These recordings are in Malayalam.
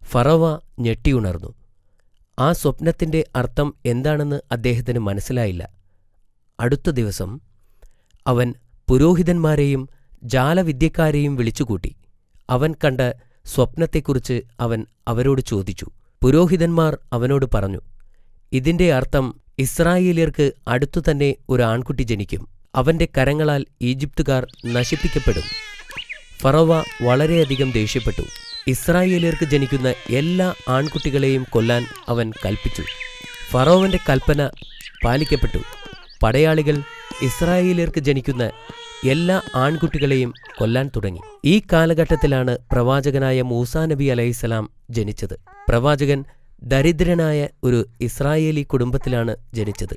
ഫറവ ഞെട്ടിയുണർന്നു. ആ സ്വപ്നത്തിന്റെ അർത്ഥം എന്താണെന്ന് അദ്ദേഹത്തിന് മനസ്സിലായില്ല. അടുത്ത ദിവസം അവൻ പുരോഹിതന്മാരെയും ജാലവിദ്യക്കാരെയും വിളിച്ചുകൂട്ടി. അവൻ കണ്ട സ്വപ്നത്തെക്കുറിച്ച് അവൻ അവരോട് ചോദിച്ചു. പുരോഹിതന്മാർ അവനോട് പറഞ്ഞു, ഇതിന്റെ അർത്ഥം ഇസ്രായേല്യർക്ക് അടുത്തുതന്നെ ഒരു ആൺകുട്ടി ജനിക്കും. അവന്റെ കരങ്ങളാൽ ഈജിപ്തുകാർ നശിപ്പിക്കപ്പെടും. ഫറവ വളരെയധികം ദേഷ്യപ്പെട്ടു. ഇസ്രായേല്യർക്ക് ജനിക്കുന്ന എല്ലാ ആൺകുട്ടികളെയും കൊല്ലാൻ അവൻ കൽപ്പിച്ചു. ഫറോവന്റെ കൽപ്പന പാലിക്കപ്പെട്ടു. പടയാളികൾ ഇസ്രായേല്യർക്ക് ജനിക്കുന്ന എല്ലാ ആൺകുട്ടികളെയും കൊല്ലാൻ തുടങ്ങി. ഈ കാലഘട്ടത്തിലാണ് പ്രവാചകനായ മൂസാ നബി അലൈഹിസ്സലാം ജനിച്ചത്. പ്രവാചകൻ ദരിദ്രനായ ഒരു ഇസ്രായേലി കുടുംബത്തിലാണ് ജനിച്ചത്.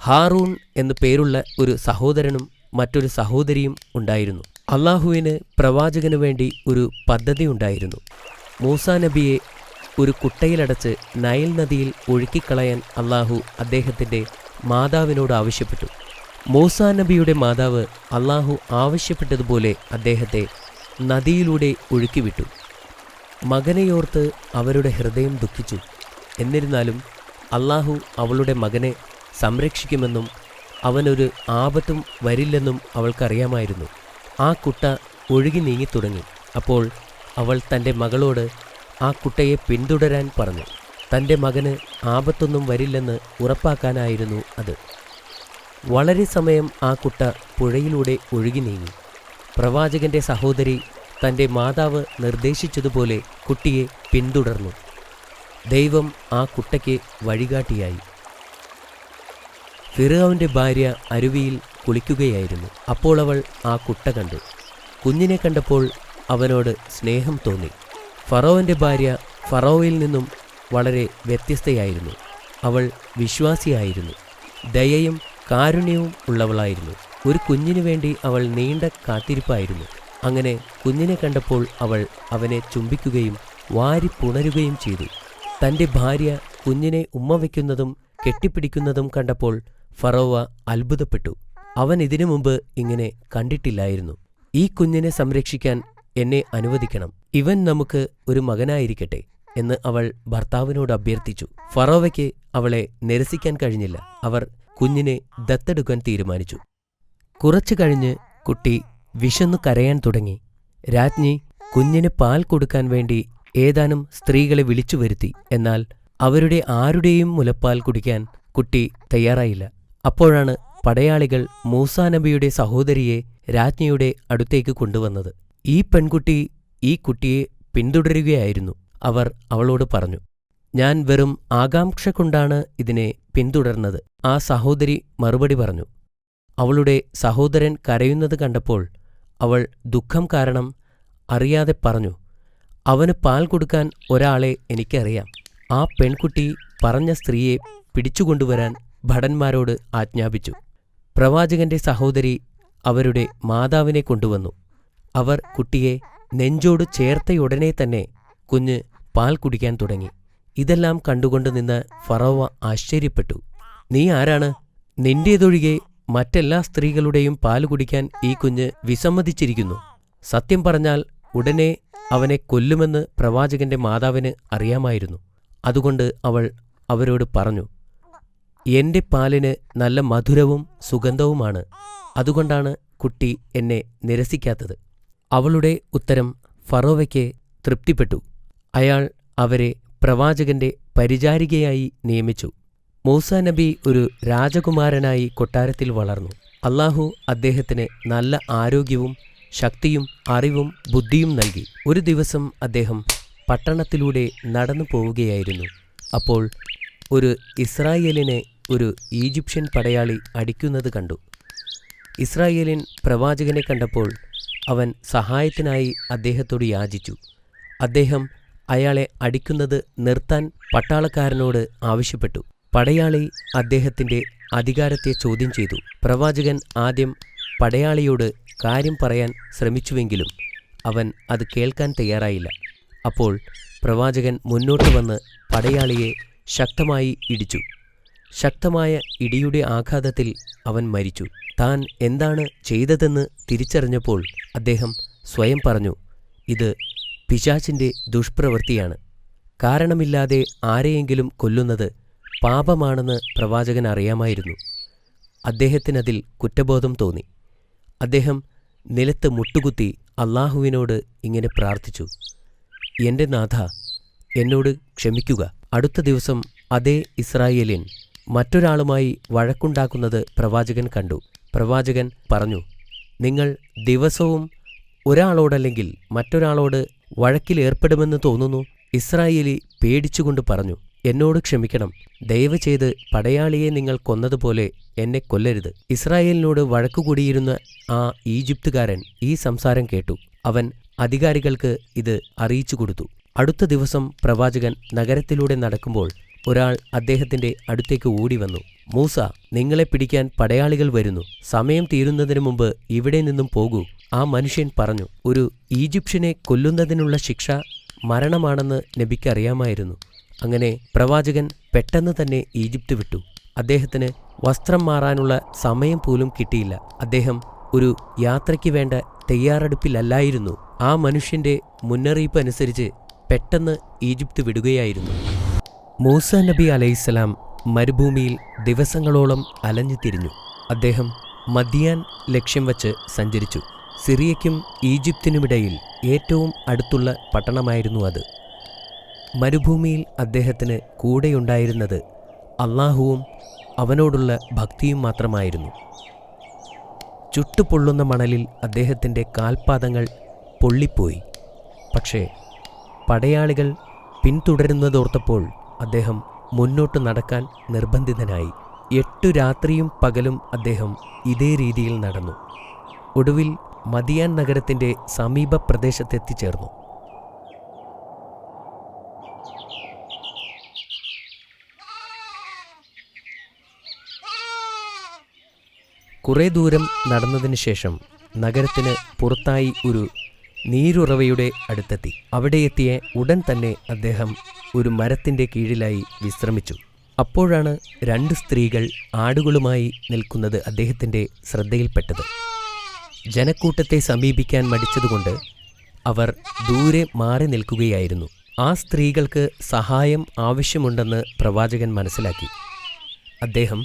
ഹാറൂൺ എന്നു പേരുള്ള ഒരു സഹോദരനും മറ്റൊരു സഹോദരിയും ഉണ്ടായിരുന്നു. അള്ളാഹുവിന് പ്രവാചകനു വേണ്ടി ഒരു പദ്ധതിയുണ്ടായിരുന്നു. മൂസാ നബിയെ ഒരു കുട്ടയിലടച്ച് നൈൽ നദിയിൽ ഒഴുക്കിക്കളയാൻ അള്ളാഹു അദ്ദേഹത്തിന്റെ മാതാവിനോട് ആവശ്യപ്പെട്ടു. മൂസാ നബിയുടെ മാതാവ് അള്ളാഹു ആവശ്യപ്പെട്ടതുപോലെ അദ്ദേഹത്തെ നദിയിലൂടെ ഒഴുക്കിവിട്ടു. മകനെയോർത്ത് അവരുടെ ഹൃദയം ദുഃഖിച്ചു. എന്നിരുന്നാലും അള്ളാഹു അവളുടെ മകനെ സംരക്ഷിക്കുമെന്നും അവനൊരു ആപത്തും വരില്ലെന്നും അവൾക്കറിയാമായിരുന്നു. ആ കുട്ട ഒഴുകി നീങ്ങിത്തുടങ്ങി. അപ്പോൾ അവൾ തൻ്റെ മകളോട് ആ കുട്ടയെ പിന്തുടരാൻ പറഞ്ഞു. തൻ്റെ മകന് ആപത്തൊന്നും വരില്ലെന്ന് ഉറപ്പാക്കാനായിരുന്നു അത്. വളരെ സമയം ആ കുട്ട പുഴയിലൂടെ ഒഴുകി നീങ്ങി. പ്രവാചകന്റെ സഹോദരി തൻ്റെ മാതാവ് നിർദ്ദേശിച്ചതുപോലെ കുട്ടിയെ പിന്തുടർന്നു. ദൈവം ആ കുട്ടയ്ക്ക് വഴികാട്ടിയായി. ഫിർഔന്റെ ഭാര്യ അരുവിയിൽ കുളിക്കുകയായിരുന്നു. അപ്പോൾ അവൾ ആ കുട്ട കണ്ടു. കുഞ്ഞിനെ കണ്ടപ്പോൾ അവനോട് സ്നേഹം തോന്നി. ഫറോവന്റെ ഭാര്യ ഫറോവയിൽ നിന്നും വളരെ വ്യത്യസ്തയായിരുന്നു. അവൾ വിശ്വാസിയായിരുന്നു. ദയയും കാരുണ്യവും ഉള്ളവളായിരുന്നു. ഒരു കുഞ്ഞിനു വേണ്ടി അവൾ നീണ്ട കാത്തിരിപ്പായിരുന്നു. അങ്ങനെ കുഞ്ഞിനെ കണ്ടപ്പോൾ അവൾ അവനെ ചുംബിക്കുകയും വാരി പുണരുകയും ചെയ്തു. തൻ്റെ ഭാര്യ കുഞ്ഞിനെ ഉമ്മ വയ്ക്കുന്നതും കെട്ടിപ്പിടിക്കുന്നതും കണ്ടപ്പോൾ ഫറോവ അത്ഭുതപ്പെട്ടു. അവൻ ഇതിനു മുമ്പ് ഇങ്ങനെ കണ്ടിട്ടില്ലായിരുന്നു. ഈ കുഞ്ഞിനെ സംരക്ഷിക്കാൻ എന്നെ അനുവദിക്കണം. ഇവൻ നമുക്ക് ഒരു മകനായിരിക്കട്ടെ എന്ന് അവൾ ഭർത്താവിനോട് അഭ്യർത്ഥിച്ചു. ഫറോവയ്ക്ക് അവളെ നിരസിക്കാൻ കഴിഞ്ഞില്ല. അവർ കുഞ്ഞിനെ ദത്തെടുക്കാൻ തീരുമാനിച്ചു. കുറച്ചു കഴിഞ്ഞ് കുട്ടി വിശന്നു കരയാൻ തുടങ്ങി. രാജ്ഞി കുഞ്ഞിന് പാൽ കൊടുക്കാൻ വേണ്ടി ഏതാനും സ്ത്രീകളെ വിളിച്ചു വരുത്തി. എന്നാൽ അവരുടെ ആരുടെയും മുലപ്പാൽ കുടിക്കാൻ കുട്ടി തയ്യാറായില്ല. അപ്പോഴാണ് പടയാളികൾ മൂസാ നബിയുടെ സഹോദരിയെ രാജ്ഞിയുടെ അടുത്തേക്ക് കൊണ്ടുവന്നത്. ഈ പെൺകുട്ടി ഈ കുട്ടിയെ പിന്തുടരുകയായിരുന്നു. അവർ അവളോട് പറഞ്ഞു, ഞാൻ വെറും ആകാംക്ഷ കൊണ്ടാണ് ഇതിനെ പിന്തുടർന്നത്. ആ സഹോദരി മറുപടി പറഞ്ഞു. അവളുടെ സഹോദരൻ കരയുന്നത് കണ്ടപ്പോൾ അവൾ ദുഃഖം കാരണം അറിയാതെ പറഞ്ഞു, അവന് പാൽ കൊടുക്കാൻ ഒരാളെ എനിക്കറിയാം. ആ പെൺകുട്ടി പറഞ്ഞ സ്ത്രീയെ പിടിച്ചുകൊണ്ടുവരാൻ ഭടന്മാരോട് ആജ്ഞാപിച്ചു. പ്രവാചകന്റെ സഹോദരി അവരുടെ മാതാവിനെ കൊണ്ടുവന്നു. അവർ കുട്ടിയെ നെഞ്ചോട് ചേർത്തയുടനെ തന്നെ കുഞ്ഞ് പാൽ കുടിക്കാൻ തുടങ്ങി. ഇതെല്ലാം കണ്ടുകൊണ്ട് നിന്ന് ഫറോവ ആശ്ചര്യപ്പെട്ടു. നീ ആരാണ്? നിന്റേതൊഴികെ മറ്റെല്ലാ സ്ത്രീകളുടെയും പാല് കുടിക്കാൻ ഈ കുഞ്ഞ് വിസമ്മതിച്ചിരിക്കുന്നു. സത്യം പറഞ്ഞാൽ ഉടനെ അവനെ കൊല്ലുമെന്ന് പ്രവാചകന്റെ മാതാവിന് അറിയാമായിരുന്നു. അതുകൊണ്ട് അവൾ അവരോട് പറഞ്ഞു, എന്റെ പാലിന് നല്ല മധുരവും സുഗന്ധവുമാണ്. അതുകൊണ്ടാണ് കുട്ടി എന്നെ നിരസിക്കാത്തത്. അവളുടെ ഉത്തരം ഫറോവയ്ക്ക് തൃപ്തിപ്പെട്ടു. അയാൾ അവരെ പ്രവാചകന്റെ പരിചാരികയായി നിയമിച്ചു. മൂസാ നബി ഒരു രാജകുമാരനായി കൊട്ടാരത്തിൽ വളർന്നു. അള്ളാഹു അദ്ദേഹത്തിന് നല്ല ആരോഗ്യവും ശക്തിയും അറിവും ബുദ്ധിയും നൽകി. ഒരു ദിവസം അദ്ദേഹം പട്ടണത്തിലൂടെ നടന്നു പോവുകയായിരുന്നു. അപ്പോൾ ഒരു ഇസ്രായേലിനെ ഒരു ഈജിപ്ഷ്യൻ പടയാളി അടിക്കുന്നത് കണ്ടു. ഇസ്രായേലിൻ പ്രവാചകനെ കണ്ടപ്പോൾ അവൻ സഹായത്തിനായി അദ്ദേഹത്തോട് യാചിച്ചു. അദ്ദേഹം അയാളെ അടിക്കുന്നത് നിർത്താൻ പട്ടാളക്കാരനോട് ആവശ്യപ്പെട്ടു. പടയാളി അദ്ദേഹത്തിന്റെ അധികാരത്തെ ചോദ്യം ചെയ്തു. പ്രവാചകൻ ആദ്യം പടയാളിയോട് കാര്യം പറയാൻ ശ്രമിച്ചുവെങ്കിലും അവൻ അത് കേൾക്കാൻ തയ്യാറായില്ല. അപ്പോൾ പ്രവാചകൻ മുന്നോട്ട് വന്ന് പടയാളിയെ ശക്തമായി ഇടിച്ചു. ശക്തമായ ഇടിയുടെ ആഘാതത്തിൽ അവൻ മരിച്ചു. താൻ എന്താണ് ചെയ്തതെന്ന് തിരിച്ചറിഞ്ഞപ്പോൾ അദ്ദേഹം സ്വയം പറഞ്ഞു, ഇത് പിശാചിന്റെ ദുഷ്പ്രവൃത്തിയാണ്. കാരണമില്ലാതെ ആരെയെങ്കിലും കൊല്ലുന്നത് പാപമാണെന്ന് പ്രവാചകൻ അറിയാമായിരുന്നു. അദ്ദേഹത്തിനതിൽ കുറ്റബോധം തോന്നി. അദ്ദേഹം നിലത്ത് മുട്ടുകുത്തി അള്ളാഹുവിനോട് ഇങ്ങനെ പ്രാർത്ഥിച്ചു: എൻ്റെ നാഥാ, എന്നോട് ക്ഷമിക്കുക. അടുത്ത ദിവസം അതേ ഇസ്രായേല്യൻ മറ്റൊരാളുമായി വഴക്കുണ്ടാക്കുന്നത് പ്രവാചകൻ കണ്ടു. പ്രവാചകൻ പറഞ്ഞു: നിങ്ങൾ ദിവസവും ഒരാളോടല്ലെങ്കിൽ മറ്റൊരാളോട് വഴക്കിലേർപ്പെടുമെന്ന് തോന്നുന്നു. ഇസ്രായേലി പേടിച്ചുകൊണ്ട് പറഞ്ഞു: എന്നോട് ക്ഷമിക്കണം, ദയവ് ചെയ്ത് പടയാളിയെ നിങ്ങൾ കൊന്നതുപോലെ എന്നെ കൊല്ലരുത്. ഇസ്രായേലിനോട് വഴക്കുകൂടിയിരുന്ന ആ ഈജിപ്തുകാരൻ ഈ സംസാരം കേട്ടു. അവൻ അധികാരികൾക്ക് ഇത് അറിയിച്ചു കൊടുത്തു. അടുത്ത ദിവസം പ്രവാചകൻ നഗരത്തിലൂടെ നടക്കുമ്പോൾ ഒരാൾ അദ്ദേഹത്തിന്റെ അടുത്തേക്ക് ഓടിവന്നു: മൂസ, നിങ്ങളെ പിടിക്കാൻ പടയാളികൾ വരുന്നു. സമയം തീരുന്നതിനു മുമ്പ് ഇവിടെ നിന്നും പോകൂ. ആ മനുഷ്യൻ പറഞ്ഞു: ഒരു ഈജിപ്ഷ്യനെ കൊല്ലുന്നതിനുള്ള ശിക്ഷ മരണമാണെന്ന് നബിക്ക് അറിയാമായിരുന്നു. അങ്ങനെ പ്രവാചകൻ പെട്ടെന്ന് തന്നെ ഈജിപ്ത് വിട്ടു. അദ്ദേഹത്തിന് വസ്ത്രം മാറാനുള്ള സമയം പോലും കിട്ടിയില്ല. അദ്ദേഹം ഒരു യാത്രയ്ക്ക് വേണ്ട തയ്യാറെടുപ്പിലല്ലായിരുന്നു. ആ മനുഷ്യന്റെ മുന്നറിയിപ്പ് അനുസരിച്ച് പെട്ടെന്ന് ഈജിപ്ത് വിടുകയായിരുന്നു. മൂസ നബി അലൈഹിസ്സലാം മരുഭൂമിയിൽ ദിവസങ്ങളോളം അലഞ്ഞു തിരിഞ്ഞു. അദ്ദേഹം മദിയാൻ ലക്ഷ്യം വച്ച് സഞ്ചരിച്ചു. സിറിയയ്ക്കും ഈജിപ്തിനുമിടയിൽ ഏറ്റവും അടുത്തുള്ള പട്ടണമായിരുന്നു അത്. മരുഭൂമിയിൽ അദ്ദേഹത്തിന് കൂടെയുണ്ടായിരുന്നത് അള്ളാഹുവും അവനോടുള്ള ഭക്തിയും മാത്രമായിരുന്നു. ചുട്ടുപൊള്ളുന്ന മണലിൽ അദ്ദേഹത്തിൻ്റെ കാൽപാദങ്ങൾ പൊള്ളിപ്പോയി. പക്ഷേ പടയാളികൾ പിന്തുടരുന്നതോർത്തപ്പോൾ അദ്ദേഹം മുന്നോട്ട് നടക്കാൻ നിർബന്ധിതനായി. 8 രാത്രിയും പകലും അദ്ദേഹം ഇതേ രീതിയിൽ നടന്നു. ഒടുവിൽ മദിയാൻ നഗരത്തിൻ്റെ സമീപ പ്രദേശത്തെത്തിച്ചേർന്നു. കുറേ ദൂരം നടന്നതിന് ശേഷം നഗരത്തിന് പുറത്തായി ഒരു നീരുറവയുടെ അടുത്തെത്തി. അവിടെ എത്തിയ ഉടൻ തന്നെ അദ്ദേഹം ഒരു മരത്തിൻ്റെ കീഴിലായി വിശ്രമിച്ചു. അപ്പോഴാണ് 2 സ്ത്രീകൾ ആടുകളുമായി നിൽക്കുന്നത് അദ്ദേഹത്തിൻ്റെ ശ്രദ്ധയിൽപ്പെട്ടത്. ജനക്കൂട്ടത്തെ സമീപിക്കാൻ മടിച്ചതുകൊണ്ട് അവർ ദൂരെ മാറി നിൽക്കുകയായിരുന്നു. ആ സ്ത്രീകൾക്ക് സഹായം ആവശ്യമുണ്ടെന്ന് പ്രവാചകൻ മനസ്സിലാക്കി. അദ്ദേഹം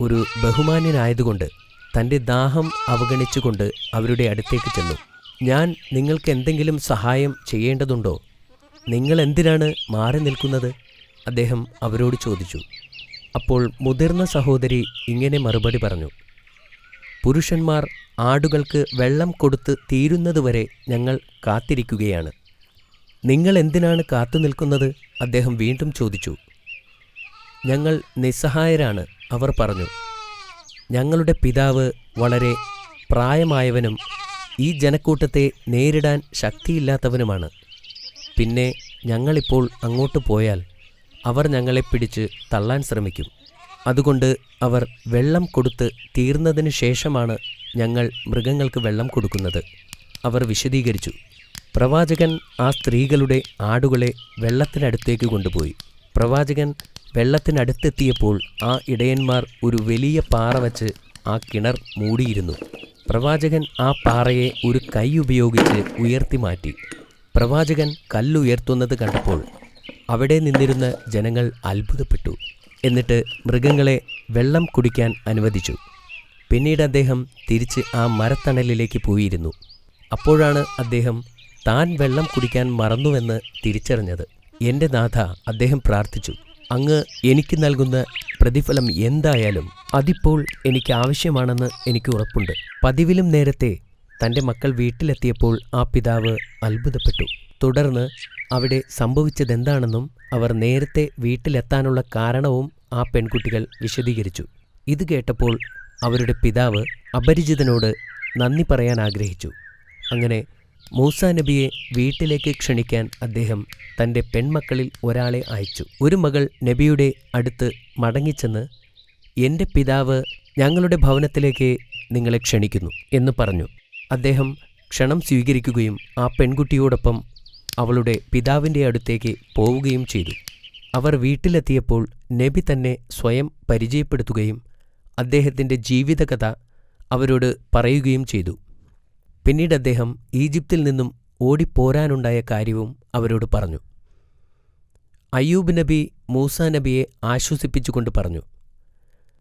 ഒരു ബഹുമാന്യനായതുകൊണ്ട് തൻ്റെ ദാഹം അവഗണിച്ചുകൊണ്ട് അവരുടെ അടുത്തേക്ക് ചെന്നു. ഞാൻ നിങ്ങൾക്ക് എന്തെങ്കിലും സഹായം ചെയ്യേണ്ടതുണ്ടോ? നിങ്ങൾ എന്തിനാണ് മാറി നിൽക്കുന്നത്? അദ്ദേഹം അവരോട് ചോദിച്ചു. അപ്പോൾ മുതിർന്ന സഹോദരി ഇങ്ങനെ മറുപടി പറഞ്ഞു: പുരുഷന്മാർ ആടുകൾക്ക് വെള്ളം കൊടുത്ത് തീരുന്നതുവരെ ഞങ്ങൾ കാത്തിരിക്കുകയാണ്. നിങ്ങൾ എന്തിനാണ് കാത്തു നിൽക്കുന്നത്? അദ്ദേഹം വീണ്ടും ചോദിച്ചു. ഞങ്ങൾ നിസ്സഹായരാണ്, അവർ പറഞ്ഞു. ഞങ്ങളുടെ പിതാവ് വളരെ പ്രായമായവനും ഈ ജനക്കൂട്ടത്തെ നേരിടാൻ ശക്തിയില്ലാത്തവനുമാണ്. പിന്നെ ഞങ്ങളിപ്പോൾ അങ്ങോട്ട് പോയാൽ അവർ ഞങ്ങളെ പിടിച്ച് തള്ളാൻ ശ്രമിക്കും. അതുകൊണ്ട് അവർ വെള്ളം കൊടുത്ത് തീർന്നതിന് ശേഷമാണ് ഞങ്ങൾ മൃഗങ്ങൾക്ക് വെള്ളം കൊടുക്കുന്നത്, അവർ വിശദീകരിച്ചു. പ്രവാചകൻ ആ സ്ത്രീകളുടെ ആടുകളെ വെള്ളത്തിനടുത്തേക്ക് കൊണ്ടുപോയി. പ്രവാചകൻ വെള്ളത്തിനടുത്തെത്തിയപ്പോൾ ആ ഇടയന്മാർ ഒരു വലിയ പാറ വച്ച് ആ കിണർ മൂടിയിരുന്നു. പ്രവാചകൻ ആ പാറയെ ഒരു കൈ ഉപയോഗിച്ച് ഉയർത്തി മാറ്റി. പ്രവാചകൻ കല്ലുയർത്തുന്നത് കണ്ടപ്പോൾ അവിടെ നിന്നിരുന്ന ജനങ്ങൾ അത്ഭുതപ്പെട്ടു. എന്നിട്ട് മൃഗങ്ങളെ വെള്ളം കുടിക്കാൻ അനുവദിച്ചു. പിന്നീട് അദ്ദേഹം തിരിച്ച് ആ മരത്തണലിലേക്ക് പോയിരുന്നു. അപ്പോഴാണ് അദ്ദേഹം താൻ വെള്ളം കുടിക്കാൻ മറന്നുവെന്ന് തിരിച്ചറിഞ്ഞത്. എൻ്റെ നാഥ, അദ്ദേഹം പ്രാർത്ഥിച്ചു, അങ്ങ് എനിക്ക് നൽകുന്ന പ്രതിഫലം എന്തായാലും അതിപ്പോൾ എനിക്ക് ആവശ്യമാണെന്ന് എനിക്ക് ഉറപ്പുണ്ട്. പതിവിലും നേരത്തെ തൻ്റെ മക്കൾ വീട്ടിലെത്തിയപ്പോൾ ആ പിതാവ് അത്ഭുതപ്പെട്ടു. തുടർന്ന് അവിടെ സംഭവിച്ചതെന്താണെന്നും അവർ നേരത്തെ വീട്ടിലെത്താനുള്ള കാരണവും ആ പെൺകുട്ടികൾ വിശദീകരിച്ചു. ഇത് കേട്ടപ്പോൾ അവരുടെ പിതാവ് അപരിചിതനോട് നന്ദി പറയാൻ ആഗ്രഹിച്ചു. അങ്ങനെ മൂസ നബിയെ വീട്ടിലേക്ക് ക്ഷണിക്കാൻ അദ്ദേഹം തൻ്റെ പെൺമക്കളിൽ ഒരാളെ അയച്ചു. ഒരു മകൾ നബിയുടെ അടുത്ത് മടങ്ങിച്ചെന്ന്, എൻ്റെ പിതാവ് ഞങ്ങളുടെ ഭവനത്തിലേക്ക് നിങ്ങളെ ക്ഷണിക്കുന്നു എന്ന് പറഞ്ഞു. അദ്ദേഹം ക്ഷണം സ്വീകരിക്കുകയും ആ പെൺകുട്ടിയോടൊപ്പം അവളുടെ പിതാവിൻ്റെ അടുത്തേക്ക് പോവുകയും ചെയ്തു. അവർ വീട്ടിലെത്തിയപ്പോൾ നബി തന്നെ സ്വയം പരിചയപ്പെടുത്തുകയും അദ്ദേഹത്തിൻ്റെ ജീവിതകഥ അവരോട് പറയുകയും ചെയ്തു. പിന്നീട് അദ്ദേഹം ഈജിപ്തിൽ നിന്നും ഓടിപ്പോരാനുണ്ടായ കാര്യവും അവരോട് പറഞ്ഞു. അയ്യൂബ് നബി മൂസാ നബിയെ ആശ്വസിപ്പിച്ചുകൊണ്ട് പറഞ്ഞു,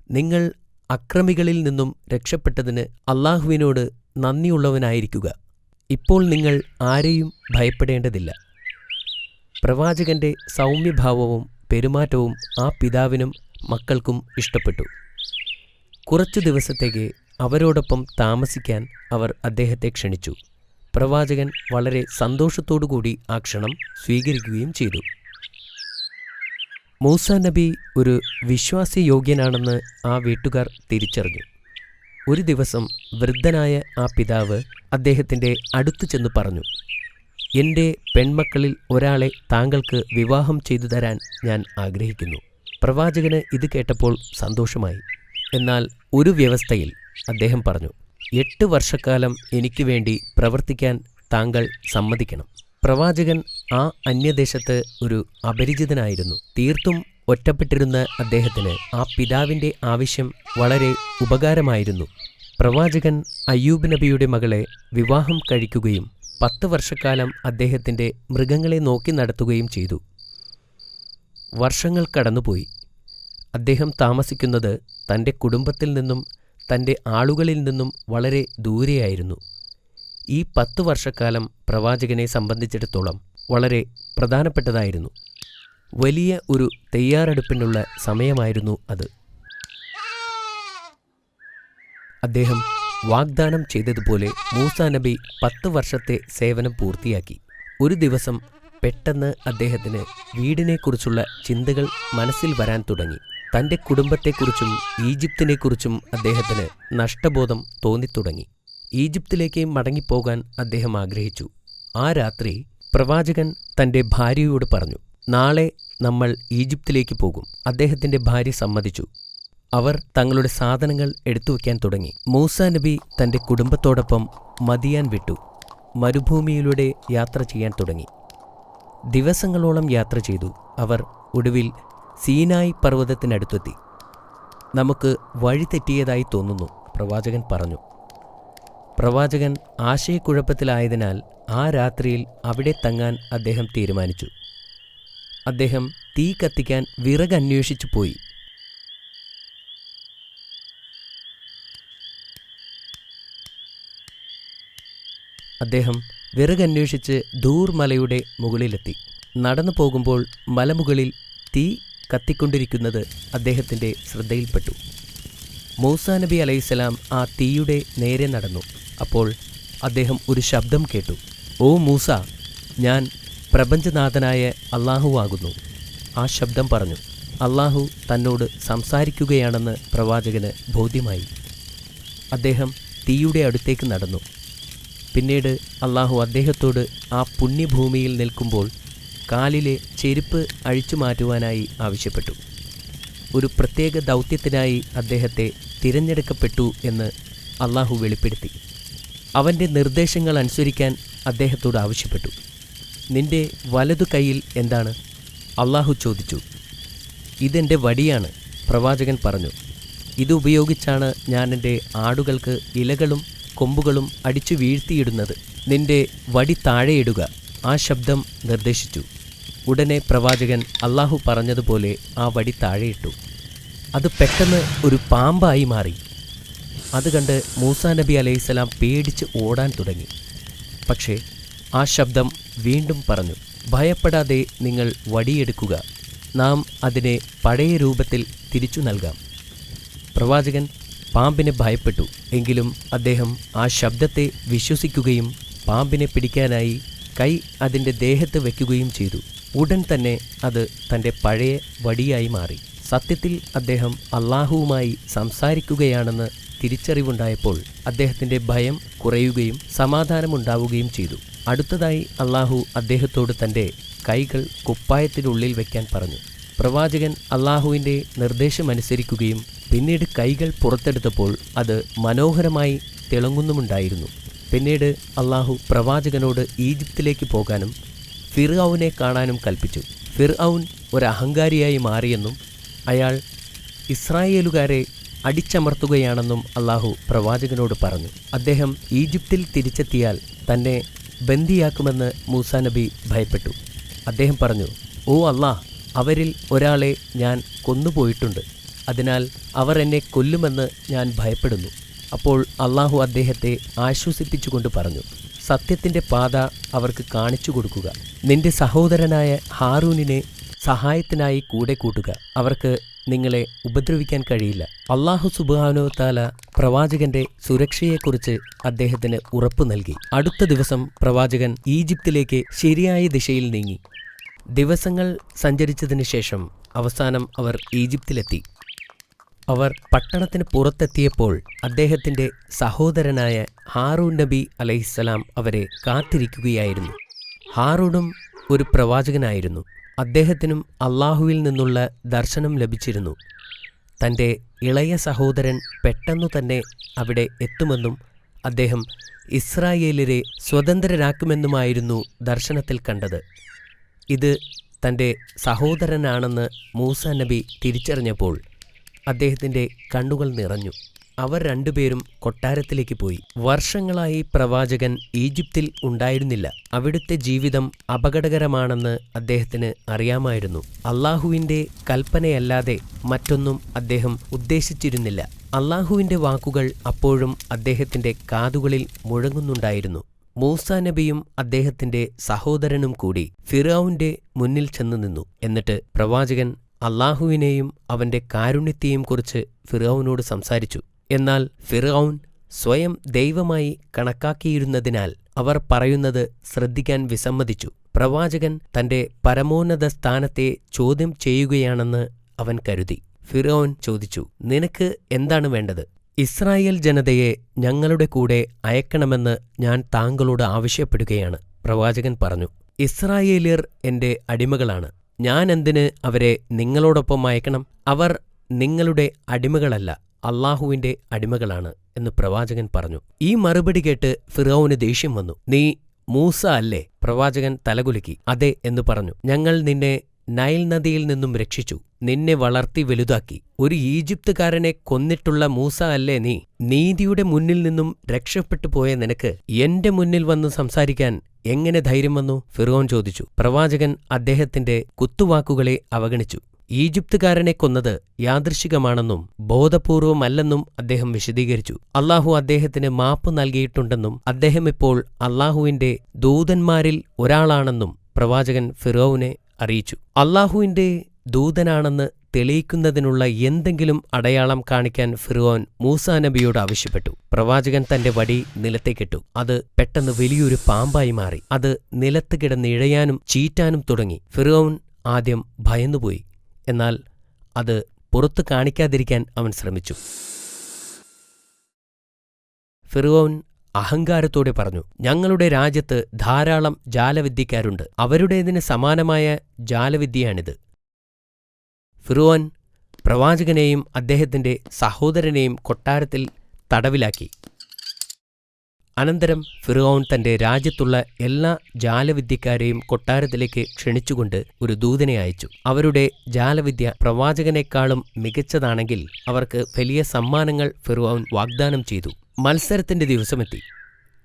നിങ്ങൾ അക്രമികളിൽ നിന്നും രക്ഷപ്പെട്ടതിന് അല്ലാഹുവിനോട് നന്ദിയുള്ളവനായിരിക്കുക. ഇപ്പോൾ നിങ്ങൾ ആരെയും ഭയപ്പെടേണ്ടതില്ല. പ്രവാചകന്റെ സൗമ്യഭാവവും പെരുമാറ്റവും ആ പിതാവിനും മക്കൾക്കും ഇഷ്ടപ്പെട്ടു. കുറച്ചു ദിവസത്തേക്ക് അവരോടൊപ്പം താമസിക്കാൻ അവർ അദ്ദേഹത്തെ ക്ഷണിച്ചു. പ്രവാചകൻ വളരെ സന്തോഷത്തോടുകൂടി ആ ക്ഷണം സ്വീകരിക്കുകയും ചെയ്തു. മൂസാ നബി ഒരു വിശ്വാസയോഗ്യനാണെന്ന് ആ വീട്ടുകാർ തിരിച്ചറിഞ്ഞു. ഒരു ദിവസം വൃദ്ധനായ ആ പിതാവ് അദ്ദേഹത്തിൻ്റെ അടുത്തു ചെന്ന് പറഞ്ഞു, എൻ്റെ പെൺമക്കളിൽ ഒരാളെ താങ്കൾക്ക് വിവാഹം ചെയ്തു തരാൻ ഞാൻ ആഗ്രഹിക്കുന്നു. പ്രവാചകന് ഇത് കേട്ടപ്പോൾ സന്തോഷമായി. എന്നാൽ ഒരു വ്യവസ്ഥയിൽ അദ്ദേഹം പറഞ്ഞു, 8 വർഷക്കാലം എനിക്ക് വേണ്ടി പ്രവർത്തിക്കാൻ താങ്കൾ സമ്മതിക്കണം. പ്രവാചകൻ ആ അന്യദേശത്ത് ഒരു അപരിചിതനായിരുന്നു. തീർത്തും ഒറ്റപ്പെട്ടിരുന്ന അദ്ദേഹത്തിന് ആ പിതാവിൻ്റെ ആവശ്യം വളരെ ഉപകാരമായിരുന്നു. പ്രവാചകൻ അയ്യൂബ് നബിയുടെ മകളെ വിവാഹം കഴിക്കുകയും 10 വർഷക്കാലം അദ്ദേഹത്തിൻ്റെ മൃഗങ്ങളെ നോക്കി നടത്തുകയും ചെയ്തു. വർഷങ്ങൾ കടന്നുപോയി. അദ്ദേഹം താമസിക്കുന്നത് തൻ്റെ കുടുംബത്തിൽ നിന്നും തൻ്റെ ആളുകളിൽ നിന്നും വളരെ ദൂരെയായിരുന്നു. ഈ 10 വർഷക്കാലം പ്രവാചകനെ സംബന്ധിച്ചിടത്തോളം വളരെ പ്രധാനപ്പെട്ടതായിരുന്നു. വലിയ ഒരു തയ്യാറെടുപ്പിനുള്ള സമയമായിരുന്നു അത്. അദ്ദേഹം വാഗ്ദാനം ചെയ്തതുപോലെ മൂസാ നബി 10 വർഷത്തെ സേവനം പൂർത്തിയാക്കി. ഒരു ദിവസം പെട്ടെന്ന് അദ്ദേഹത്തിന് വീടിനെക്കുറിച്ചുള്ള ചിന്തകൾ മനസ്സിൽ വരാൻ തുടങ്ങി. തൻ്റെ കുടുംബത്തെക്കുറിച്ചും ഈജിപ്തിനെക്കുറിച്ചും അദ്ദേഹത്തിന് നഷ്ടബോധം തോന്നിത്തുടങ്ങി. ഈജിപ്തിലേക്ക് മടങ്ങിപ്പോകാൻ അദ്ദേഹം ആഗ്രഹിച്ചു. ആ രാത്രി പ്രവാചകൻ തൻ്റെ ഭാര്യയോട് പറഞ്ഞു, നാളെ നമ്മൾ ഈജിപ്തിലേക്ക് പോകും. അദ്ദേഹത്തിൻ്റെ ഭാര്യ സമ്മതിച്ചു. അവർ തങ്ങളുടെ സാധനങ്ങൾ എടുത്തുവെക്കാൻ തുടങ്ങി. മൂസാ നബി തൻ്റെ കുടുംബത്തോടൊപ്പം മദിയാൻ വിട്ടു മരുഭൂമിയിലൂടെ യാത്ര ചെയ്യാൻ തുടങ്ങി. ദിവസങ്ങളോളം യാത്ര ചെയ്തു. അവർ ഒടുവിൽ സീനായ് പർവ്വതത്തിനടുത്തെത്തി. നമുക്ക് വഴി തെറ്റിയതായി തോന്നുന്നു, പ്രവാചകൻ പറഞ്ഞു. പ്രവാചകൻ ആശയക്കുഴപ്പത്തിലായതിനാൽ ആ രാത്രിയിൽ അവിടെ തങ്ങാൻ അദ്ദേഹം തീരുമാനിച്ചു. അദ്ദേഹം തീ കത്തിക്കാൻ വിറകന്വേഷിച്ചു പോയി. അദ്ദേഹം വിറകന്വേഷിച്ച് ദൂർ മലയുടെ മുകളിലെത്തി. നടന്നു പോകുമ്പോൾ മലമുകളിൽ തീ കത്തിക്കൊണ്ടിരിക്കുന്നത് അദ്ദേഹത്തിൻ്റെ ശ്രദ്ധയിൽപ്പെട്ടു. മൂസാ നബി അലൈഹിസ്സലാം ആ തീയുടെ നേരെ നടന്നു. അപ്പോൾ അദ്ദേഹം ഒരു ശബ്ദം കേട്ടു. ഓ മൂസ, ഞാൻ പ്രപഞ്ചനാഥനായ അല്ലാഹുവാകുന്നു. ആ ശബ്ദം പറഞ്ഞു. അല്ലാഹു തന്നോട് സംസാരിക്കുകയാണെന്ന് പ്രവാചകന് ബോധ്യമായി. അദ്ദേഹം തീയുടെ അടുത്തേക്ക് നടന്നു. പിന്നീട് അല്ലാഹു അദ്ദേഹത്തോട് ആ പുണ്യഭൂമിയിൽ നിൽക്കുമ്പോൾ കാലിലെ ചെരുപ്പ് അഴിച്ചു മാറ്റുവാനായി ആവശ്യപ്പെട്ടു. ഒരു പ്രത്യേക ദൗത്യത്തിനായി അദ്ദേഹത്തെ തിരഞ്ഞെടുക്കപ്പെട്ടു എന്ന് അല്ലാഹു വെളിപ്പെടുത്തി. അവൻ്റെ നിർദ്ദേശങ്ങൾ അനുസരിക്കാൻ അദ്ദേഹത്തോട് ആവശ്യപ്പെട്ടു. നിന്റെ വലതു കൈയിൽ എന്താണ്? അല്ലാഹു ചോദിച്ചു. ഇതെൻ്റെ വടിയാണ്, പ്രവാചകൻ പറഞ്ഞു. ഇതുപയോഗിച്ചാണ് ഞാൻ എൻ്റെ ആടുകൾക്ക് ഇലകളും കൊമ്പുകളും അടിച്ചു വീഴ്ത്തിയിടുന്നത്. നിന്റെ വടി താഴെയിടുക, ആ ശബ്ദം നിർദ്ദേശിച്ചു. ഉടനെ പ്രവാചകൻ അല്ലാഹു പറഞ്ഞതുപോലെ ആ വടി താഴെയിട്ടു. അത് പെട്ടെന്ന് ഒരു പാമ്പായി മാറി. അത് കണ്ട് മൂസാ നബി അലൈഹിസ്സലാം പേടിച്ച് ഓടാൻ തുടങ്ങി. പക്ഷേ ആ ശബ്ദം വീണ്ടും പറഞ്ഞു, ഭയപ്പെടാതെ നിങ്ങൾ വടിയെടുക്കുക, നാം അതിനെ പഴയ രൂപത്തിൽ തിരിച്ചു നൽകാം. പ്രവാചകൻ പാമ്പിനെ ഭയപ്പെട്ടു. എങ്കിലും അദ്ദേഹം ആ ശബ്ദത്തെ വിശ്വസിക്കുകയും പാമ്പിനെ പിടിക്കാനായി കൈ അതിൻ്റെ ദേഹത്ത് വയ്ക്കുകയും ചെയ്തു. ഉടൻ തന്നെ അത് തൻ്റെ പഴയ വടിയായി മാറി. സത്യത്തിൽ അദ്ദേഹം അല്ലാഹുവുമായി സംസാരിക്കുകയാണെന്ന് തിരിച്ചറിവുണ്ടായപ്പോൾ അദ്ദേഹത്തിൻ്റെ ഭയം കുറയുകയും സമാധാനമുണ്ടാവുകയും ചെയ്തു. അടുത്തതായി അല്ലാഹു അദ്ദേഹത്തോട് തൻ്റെ കൈകൾ കുപ്പായത്തിനുള്ളിൽ വയ്ക്കാൻ പറഞ്ഞു. പ്രവാചകൻ അല്ലാഹുവിൻ്റെ നിർദ്ദേശമനുസരിക്കുകയും പിന്നീട് കൈകൾ പുറത്തെടുത്തപ്പോൾ അത് മനോഹരമായി തിളങ്ങുന്നുമുണ്ടായിരുന്നു. പിന്നീട് അല്ലാഹു പ്രവാചകനോട് ഈജിപ്തിലേക്ക് പോകാനും ഫിർഔനെ കാണാനും കൽപ്പിച്ചു. ഫിർഔൻ ഒരഹങ്കാരിയായി മാറിയെന്നും അയാൾ ഇസ്രായേലുകാരെ അടിച്ചമർത്തുകയാണെന്നും അല്ലാഹു പ്രവാചകനോട് പറഞ്ഞു. അദ്ദേഹം ഈജിപ്തിൽ തിരിച്ചെത്തിയാൽ തന്നെ ബന്ദിയാക്കുമെന്ന് മൂസാ നബി ഭയപ്പെട്ടു. അദ്ദേഹം പറഞ്ഞു, ഓ അല്ലാഹ്, അവരിൽ ഒരാളെ ഞാൻ കൊന്നുപോയിട്ടുണ്ട്. അതിനാൽ അവർ എന്നെ കൊല്ലുമെന്ന് ഞാൻ ഭയപ്പെടുന്നു. അപ്പോൾ അള്ളാഹു അദ്ദേഹത്തെ ആശ്വസിപ്പിച്ചുകൊണ്ട് പറഞ്ഞു, സത്യത്തിൻ്റെ പാത അവർക്ക് കാണിച്ചു കൊടുക്കുക. നിന്റെ സഹോദരനായ ഹാറൂനിനെ സഹായത്തിനായി കൂടെ കൂട്ടുക. അവർക്ക് നിങ്ങളെ ഉപദ്രവിക്കാൻ കഴിയില്ല. അള്ളാഹു സുബ്ഹാനഹു വതആല പ്രവാചകന്റെ സുരക്ഷയെക്കുറിച്ച് അദ്ദേഹത്തിന് ഉറപ്പു നൽകി. അടുത്ത ദിവസം പ്രവാചകൻ ഈജിപ്തിലേക്ക് ശരിയായ ദിശയിൽ നീങ്ങി. ദിവസങ്ങൾ സഞ്ചരിച്ചതിന് ശേഷം അവസാനം അവർ ഈജിപ്തിലെത്തി. അവർ പട്ടണത്തിന് പുറത്തെത്തിയപ്പോൾ അദ്ദേഹത്തിന്റെ സഹോദരനായ ഹാറൂൻ നബി അലൈഹിസ്സലാം അവരെ കാത്തിരിക്കുകയായിരുന്നു. ഹാറൂനും ഒരു പ്രവാചകനായിരുന്നു. അദ്ദേഹത്തിനും അള്ളാഹുവിൽ നിന്നുള്ള ദർശനം ലഭിച്ചിരുന്നു. തൻ്റെ ഇളയ സഹോദരൻ പെട്ടെന്നു തന്നെ അവിടെ എത്തുമെന്നും അദ്ദേഹം ഇസ്രായേലിനെ സ്വതന്ത്രരാക്കുമെന്നുമായിരുന്നു ദർശനത്തിൽ കണ്ടത്. ഇത് തൻ്റെ സഹോദരനാണെന്ന് മൂസാ നബി തിരിച്ചറിഞ്ഞപ്പോൾ അദ്ദേഹത്തിൻ്റെ കണ്ണുകൾ നിറഞ്ഞു. അവർ രണ്ടുപേരും കൊട്ടാരത്തിലേക്ക് പോയി. വർഷങ്ങളായി പ്രവാചകൻ ഈജിപ്തിൽ ഉണ്ടായിരുന്നില്ല. അവിടുത്തെ ജീവിതം അപകടകരമാണെന്ന് അദ്ദേഹത്തിന് അറിയാമായിരുന്നു. അള്ളാഹുവിൻ്റെ കൽപ്പനയല്ലാതെ മറ്റൊന്നും അദ്ദേഹം ഉദ്ദേശിച്ചിരുന്നില്ല. അള്ളാഹുവിൻ്റെ വാക്കുകൾ അപ്പോഴും അദ്ദേഹത്തിൻ്റെ കാതുകളിൽ മുഴങ്ങുന്നുണ്ടായിരുന്നു. മൂസാ നബിയും അദ്ദേഹത്തിൻ്റെ സഹോദരനും കൂടി ഫിർഔന്റെ മുന്നിൽ ചെന്നു നിന്നു. എന്നിട്ട് പ്രവാചകൻ അള്ളാഹുവിനെയും അവൻ്റെ കാരുണ്യത്തെയും കുറിച്ച് ഫിർഔനോട് സംസാരിച്ചു. എന്നാൽ ഫിർഔൻ സ്വയം ദൈവമായി കണക്കാക്കിയിരുന്നതിനാൽ അവർ പറയുന്നത് ശ്രദ്ധിക്കാൻ വിസമ്മതിച്ചു. പ്രവാചകൻ തന്റെ പരമോന്നത സ്ഥാനത്തെ ചോദ്യം ചെയ്യുകയാണെന്ന് അവൻ കരുതി. ഫിർഔൻ ചോദിച്ചു, നിനക്ക് എന്താണ് വേണ്ടത്? ഇസ്രായേൽ ജനതയെ ഞങ്ങളുടെ കൂടെ അയക്കണമെന്ന് ഞാൻ താങ്കളോട് ആവശ്യപ്പെടുകയാണ്. പ്രവാചകൻ പറഞ്ഞു, ഇസ്രായേല്യർ എന്റെ അടിമകളാണ്. ഞാൻ എന്തിന് അവരെ നിങ്ങളോടൊപ്പം അയക്കണം? അവർ നിങ്ങളുടെ അടിമകളല്ല, അള്ളാഹുവിന്റെ അടിമകളാണ് എന്ന് പ്രവാചകൻ പറഞ്ഞു. ഈ മറുപടി കേട്ട് ഫിർഔന് ദേഷ്യം വന്നു. നീ മൂസ അല്ലേ? പ്രവാചകൻ തലകുലുക്കി. അതെ എന്ന് പറഞ്ഞു. ഞങ്ങൾ നിന്നെ നൈൽ നദിയിൽ നിന്നും രക്ഷിച്ചു, നിന്നെ വളർത്തി വലുതാക്കി. ഒരു ഈജിപ്തുകാരനെ കൊന്നിട്ടുള്ള മൂസ അല്ലേ നീ? നീതിയുടെ മുന്നിൽ നിന്നും രക്ഷപ്പെട്ടു പോയ നിനക്ക് എന്റെ മുന്നിൽ വന്ന് സംസാരിക്കാൻ എങ്ങനെ ധൈര്യം വന്നു? ഫിർഔൻ ചോദിച്ചു. പ്രവാചകൻ അദ്ദേഹത്തിന്റെ കുത്തുവാക്കുകളെ അവഗണിച്ചു. ഈജിപ്തുകാരനെ കൊന്നത് യാദൃശ്ചികമാണെന്നും ബോധപൂർവമല്ലെന്നും അദ്ദേഹം വിശദീകരിച്ചു. അള്ളാഹു അദ്ദേഹത്തിന് മാപ്പ് നൽകിയിട്ടുണ്ടെന്നും അദ്ദേഹം ഇപ്പോൾ അള്ളാഹുവിന്റെ ദൂതന്മാരിൽ ഒരാളാണെന്നും പ്രവാചകൻ ഫിർഔനെ അറിയിച്ചു. അള്ളാഹുവിന്റെ ദൂതനാണെന്ന് തെളിയിക്കുന്നതിനുള്ള എന്തെങ്കിലും അടയാളം കാണിക്കാൻ ഫിർഔൻ മൂസാ നബിയോട് ആവശ്യപ്പെട്ടു. പ്രവാചകൻ തന്റെ വടി നിലത്തേക്കിട്ടു. അത് പെട്ടെന്ന് വലിയൊരു പാമ്പായി മാറി. അത് നിലത്ത് കിടന്നിഴയാനും ചീറ്റാനും തുടങ്ങി. ഫിർഔൻ ആദ്യം ഭയന്നുപോയി. എന്നാൽ അത് പുറത്തു കാണിക്കാതിരിക്കാൻ അവൻ ശ്രമിച്ചു. ഫിർഔൻ അഹങ്കാരത്തോടെ പറഞ്ഞു, ഞങ്ങളുടെ രാജ്യത്ത് ധാരാളം ജാലവിദ്യക്കാരുണ്ട്. അവരുടേതിന് സമാനമായ ജാലവിദ്യയാണിത്. ഫിർഔൻ പ്രവാചകനെയും അദ്ദേഹത്തിന്റെ സഹോദരനെയും കൊട്ടാരത്തിൽ തടവിലാക്കി. അനന്തരം ഫിർഔൻ തന്റെ രാജ്യത്തുള്ള എല്ലാ ജാലവിദ്യക്കാരെയും കൊട്ടാരത്തിലേക്ക് ക്ഷണിച്ചുകൊണ്ട് ഒരു ദൂതനെ അയച്ചു. അവരുടെ ജാലവിദ്യ പ്രവാചകനേക്കാളും മികച്ചതാണെങ്കിൽ അവർക്ക് വലിയ സമ്മാനങ്ങൾ ഫിർഔൻ വാഗ്ദാനം ചെയ്തു. മത്സരത്തിന്റെ ദിവസമെത്തി.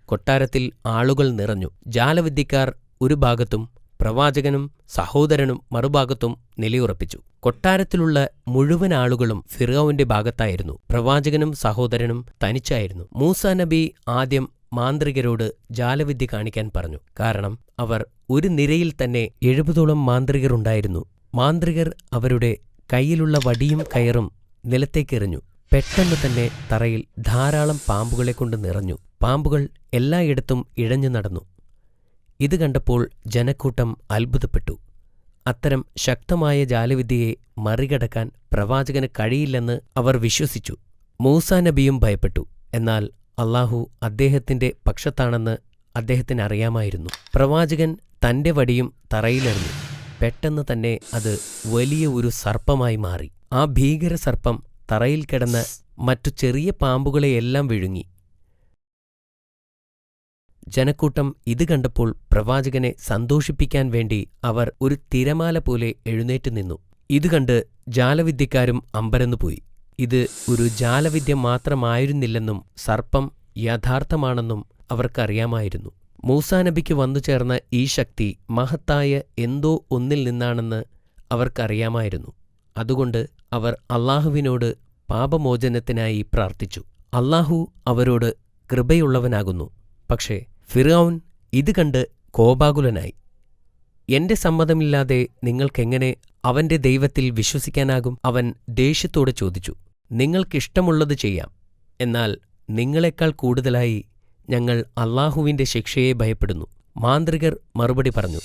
കൊട്ടാരത്തിൽ ആളുകൾ നിറഞ്ഞു. ജാലവിദ്യക്കാർ ഒരു ഭാഗത്തും പ്രവാചകനും സഹോദരനും മറുഭാഗത്തും നിലയുറപ്പിച്ചു. കൊട്ടാരത്തിലുള്ള മുഴുവൻ ആളുകളും ഫിർഔന്റെ ഭാഗത്തായിരുന്നു. പ്രവാചകനും സഹോദരനും തനിച്ചായിരുന്നു. മൂസാ നബി ആദ്യം മാന്ത്രികരോട് ജാലവിദ്യ കാണിക്കാൻ പറഞ്ഞു. കാരണം അവർ ഒരു നിരയിൽ തന്നെ 70ഓളം മാന്ത്രികർ ഉണ്ടായിരുന്നു. മാന്ത്രികർ അവരുടെ കയ്യിലുള്ള വടിയും കയറും നിലത്തേക്കെറിഞ്ഞു. പെട്ടെന്ന് തന്നെ തറയിൽ ധാരാളം പാമ്പുകളെ കൊണ്ട് നിറഞ്ഞു. പാമ്പുകൾ എല്ലായിടത്തും ഇഴഞ്ഞു നടന്നു. ഇത് കണ്ടപ്പോൾ ജനക്കൂട്ടം അത്ഭുതപ്പെട്ടു. അത്തരം ശക്തമായ ജാലവിദ്യയെ മറികടക്കാൻ പ്രവാചകന് കഴിയില്ലെന്ന് അവർ വിശ്വസിച്ചു. മൂസാ നബിയും ഭയപ്പെട്ടു. എന്നാൽ അള്ളാഹു അദ്ദേഹത്തിന്റെ പക്ഷത്താണെന്ന് അദ്ദേഹത്തിന് അറിയാമായിരുന്നു. പ്രവാചകൻ തന്റെ വടിയും തറയിലെറിഞ്ഞു. പെട്ടെന്ന് തന്നെ അത് വലിയ ഒരു സർപ്പമായി മാറി. ആ ഭീകര സർപ്പം തറയിൽ കിടന്ന മറ്റു ചെറിയ പാമ്പുകളെയെല്ലാം വിഴുങ്ങി. ജനക്കൂട്ടം ഇത് കണ്ടപ്പോൾ പ്രവാചകനെ സന്തോഷിപ്പിക്കാൻ വേണ്ടി അവർ ഒരു തിരമാല പോലെ എഴുന്നേറ്റ് നിന്നു. ഇത് കണ്ട് ജാലവിദ്യക്കാരും അമ്പരന്നുപോയി. ഇത് ഒരു ജാലവിദ്യ മാത്രമായിരുന്നില്ലെന്നും സർപ്പം യഥാർത്ഥമാണെന്നും അവർക്കറിയാമായിരുന്നു. മൂസാ നബിക്ക് വന്നു ചേർന്ന ഈ ശക്തി മഹത്തായ എന്തോ ഒന്നിൽ നിന്നാണെന്ന് അവർക്കറിയാമായിരുന്നു. അതുകൊണ്ട് അവർ അല്ലാഹുവിനോട് പാപമോചനത്തിനായി പ്രാർത്ഥിച്ചു. അല്ലാഹു അവരോട് കൃപയുള്ളവനാകുന്നു. പക്ഷേ ഫിർഔൻ ഇത് കണ്ട് കോപാകുലനായി. എന്റെ സമ്മതമില്ലാതെ നിങ്ങൾക്കെങ്ങനെ അവന്റെ ദൈവത്തിൽ വിശ്വസിക്കാനാകും? അവൻ ദേഷ്യത്തോടെ ചോദിച്ചു, നിങ്ങൾക്കിഷ്ടമുള്ളത് ചെയ്യാം, എന്നാൽ നിങ്ങളെക്കാൾ കൂടുതലായി ഞങ്ങൾ അല്ലാഹുവിന്റെ ശിക്ഷയെ ഭയപ്പെടുന്നു. മാന്ത്രികർ മറുപടി പറഞ്ഞു.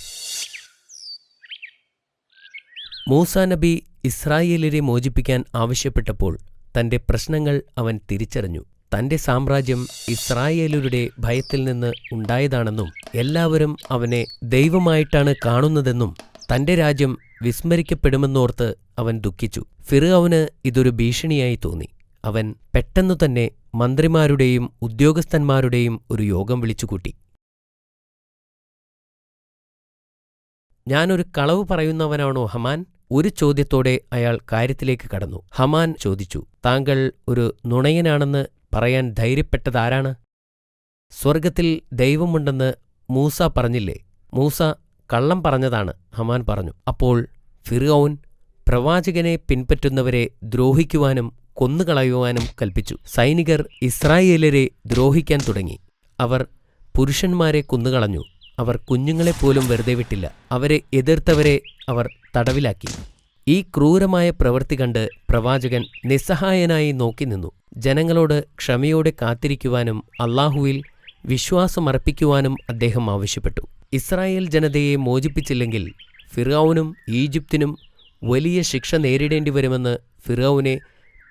മൂസാ നബി ഇസ്രായേലിനെ മോചിപ്പിക്കാൻ ആവശ്യപ്പെട്ടപ്പോൾ തന്റെ പ്രശ്നങ്ങൾ അവൻ തിരിച്ചറിഞ്ഞു. തന്റെ സാമ്രാജ്യം ഇസ്രായേലരുടെ ഭയത്തിൽ നിന്ന് ഉണ്ടായതാണെന്നും എല്ലാവരും അവനെ ദൈവമായിട്ടാണ് കാണുന്നതെന്നും തന്റെ രാജ്യം വിസ്മരിക്കപ്പെടുമെന്നോർത്ത് അവൻ ദുഃഖിച്ചു. ഫിർഔന് ഇതൊരു ഭീഷണിയായി തോന്നി. അവൻ പെട്ടെന്നുതന്നെ മന്ത്രിമാരുടെയും ഉദ്യോഗസ്ഥന്മാരുടെയും ഒരു യോഗം വിളിച്ചുകൂട്ടി. ഞാനൊരു കളവ് പറയുന്നവനാണോ ഹമാൻ? ഒരു ചോദ്യത്തോടെ അയാൾ കാര്യത്തിലേക്ക് കടന്നു. ഹമാൻ ചോദിച്ചു, താങ്കൾ ഒരു നുണയനാണെന്ന് പറയാൻ ധൈര്യപ്പെട്ടതാരാണ്? സ്വർഗത്തിൽ ദൈവമുണ്ടെന്ന് മൂസ പറഞ്ഞില്ലേ? മൂസ കള്ളം പറഞ്ഞതാണ്, ഹമാൻ പറഞ്ഞു. അപ്പോൾ ഫിർഔൻ പ്രവാചകനെ പിൻപറ്റുന്നവരെ ദ്രോഹിക്കുവാനും കൊന്നുകളയുവാനും കൽപ്പിച്ചു. സൈനികർ ഇസ്രായേലരെ ദ്രോഹിക്കാൻ തുടങ്ങി. അവർ പുരുഷന്മാരെ കൊന്നുകളഞ്ഞു. അവർ കുഞ്ഞുങ്ങളെപ്പോലും വെറുതെ വിട്ടില്ല. അവരെ എതിർത്തവരെ അവർ തടവിലാക്കി. ഈ ക്രൂരമായ പ്രവൃത്തി കണ്ട് പ്രവാചകൻ നിസ്സഹായനായി നോക്കി നിന്നു. ജനങ്ങളോട് ക്ഷമയോടെ കാത്തിരിക്കുവാനും അല്ലാഹുവിൽ വിശ്വാസമർപ്പിക്കുവാനും അദ്ദേഹം ആവശ്യപ്പെട്ടു. ഇസ്രായേൽ ജനതയെ മോചിപ്പിച്ചില്ലെങ്കിൽ ഫിർഔനും ഈജിപ്തിനും വലിയ ശിക്ഷ നേരിടേണ്ടി വരുമെന്ന് ഫിർഔനെ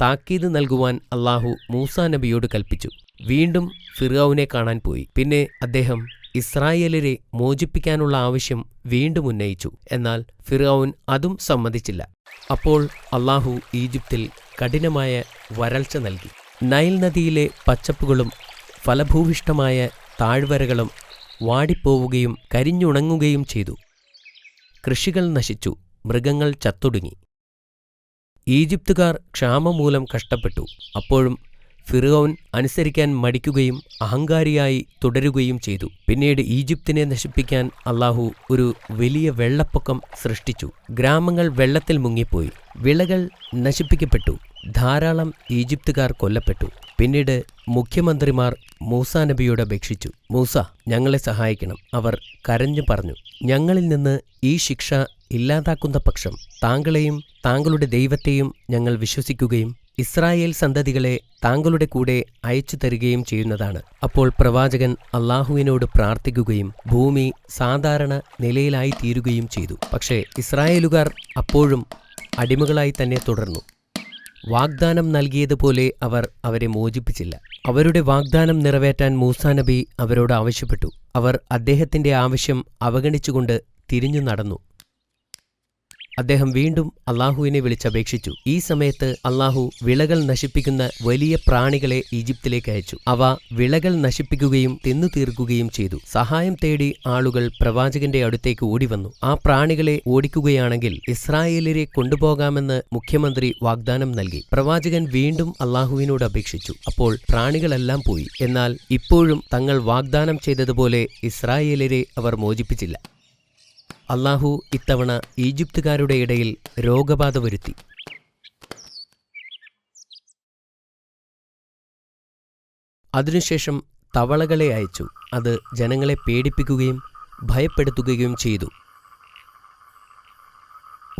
താക്കീത് നൽകുവാൻ അല്ലാഹു മൂസാ നബിയോട് കൽപ്പിച്ചു. വീണ്ടും ഫിർഔനെ കാണാൻ പോയി. പിന്നെ അദ്ദേഹം ഇസ്രായേലരെ മോചിപ്പിക്കാനുള്ള ആവശ്യം വീണ്ടും ഉന്നയിച്ചു. എന്നാൽ ഫിർഔൻ അതും സമ്മതിച്ചില്ല. അപ്പോൾ അല്ലാഹു ഈജിപ്തിൽ കഠിനമായ വരൾച്ച നൽകി. നൈൽ നദിയിലെ പച്ചപ്പുകളും ഫലഭൂയിഷ്ഠമായ താഴ്വരകളും വാടിപ്പോവുകയും കരിഞ്ഞുണങ്ങുകയും ചെയ്തു. കൃഷികൾ നശിച്ചു. മൃഗങ്ങൾ ചത്തൊടുങ്ങി. ഈജിപ്തുകാർ ക്ഷാമം മൂലം കഷ്ടപ്പെട്ടു. അപ്പോഴും ഫിർഔൻ അനുസരിക്കാൻ മടിക്കുകയും അഹങ്കാരിയായി തുടരുകയും ചെയ്തു. പിന്നീട് ഈജിപ്തിനെ നശിപ്പിക്കാൻ അല്ലാഹു ഒരു വലിയ വെള്ളപ്പൊക്കം സൃഷ്ടിച്ചു. ഗ്രാമങ്ങൾ വെള്ളത്തിൽ മുങ്ങിപ്പോയി. വിളകൾ നശിപ്പിക്കപ്പെട്ടു. ധാരാളം ഈജിപ്തുകാർ കൊല്ലപ്പെട്ടു. പിന്നീട് മുഖ്യമന്ത്രിമാർ മൂസാ നബിയോട് അപേക്ഷിച്ചു, മൂസ, ഞങ്ങളെ സഹായിക്കണം. അവർ കരഞ്ഞു പറഞ്ഞു, ഞങ്ങളിൽ നിന്ന് ഈ ശിക്ഷ ഇല്ലാതാക്കുന്ന പക്ഷം താങ്കളെയും താങ്കളുടെ ദൈവത്തെയും ഞങ്ങൾ വിശ്വസിക്കുകയും ഇസ്രായേൽ സന്തതികളെ താങ്കളുടെ കൂടെ അയച്ചു തരികയും ചെയ്യുന്നതാണ്. അപ്പോൾ പ്രവാചകൻ അല്ലാഹുവിനോട് പ്രാർത്ഥിക്കുകയും ഭൂമി സാധാരണ നിലയിലായി തീരുകയും ചെയ്തു. പക്ഷേ ഇസ്രായേലുകാർ അപ്പോഴും അടിമകളായി തന്നെ തുടർന്നു. വാഗ്ദാനം നൽകിയതുപോലെ അവർ അവരെ മോചിപ്പിച്ചില്ല. അവരുടെ വാഗ്ദാനം നിറവേറ്റാൻ മൂസാ നബി അവരോട് ആവശ്യപ്പെട്ടു. അവർ അദ്ദേഹത്തിന്റെ ആവശ്യം അവഗണിച്ചുകൊണ്ട് തിരിഞ്ഞു നടന്നു. അദ്ദേഹം വീണ്ടും അല്ലാഹുവിനെ വിളിച്ചപേക്ഷിച്ചു. ഈ സമയത്ത് അല്ലാഹു വിളകൾ നശിപ്പിക്കുന്ന വലിയ പ്രാണികളെ ഈജിപ്തിലേക്ക് അയച്ചു. അവ വിളകൾ നശിപ്പിക്കുകയും തിന്നു തീർക്കുകയും ചെയ്തു. സഹായം തേടി ആളുകൾ പ്രവാചകന്റെ അടുത്തേക്ക് ഓടിവന്നു. ആ പ്രാണികളെ ഓടിക്കുകയാണെങ്കിൽ ഇസ്രായേലിനെ കൊണ്ടുപോകാമെന്ന് മുഖ്യമന്ത്രി വാഗ്ദാനം നൽകി. പ്രവാചകൻ വീണ്ടും അല്ലാഹുവിനോട് അപേക്ഷിച്ചു. അപ്പോൾ പ്രാണികളെല്ലാം പോയി. എന്നാൽ ഇപ്പോഴും തങ്ങൾ വാഗ്ദാനം ചെയ്തതുപോലെ ഇസ്രായേലിനെ അവർ മോചിപ്പിച്ചില്ല. അല്ലാഹു ഇത്തവണ ഈജിപ്തുകാരുടെ ഇടയിൽ രോഗബാധ വരുത്തി. അതിനുശേഷം തവളകളെ അയച്ചു. അത് ജനങ്ങളെ പേടിപ്പിക്കുകയും ഭയപ്പെടുത്തുകയും ചെയ്തു.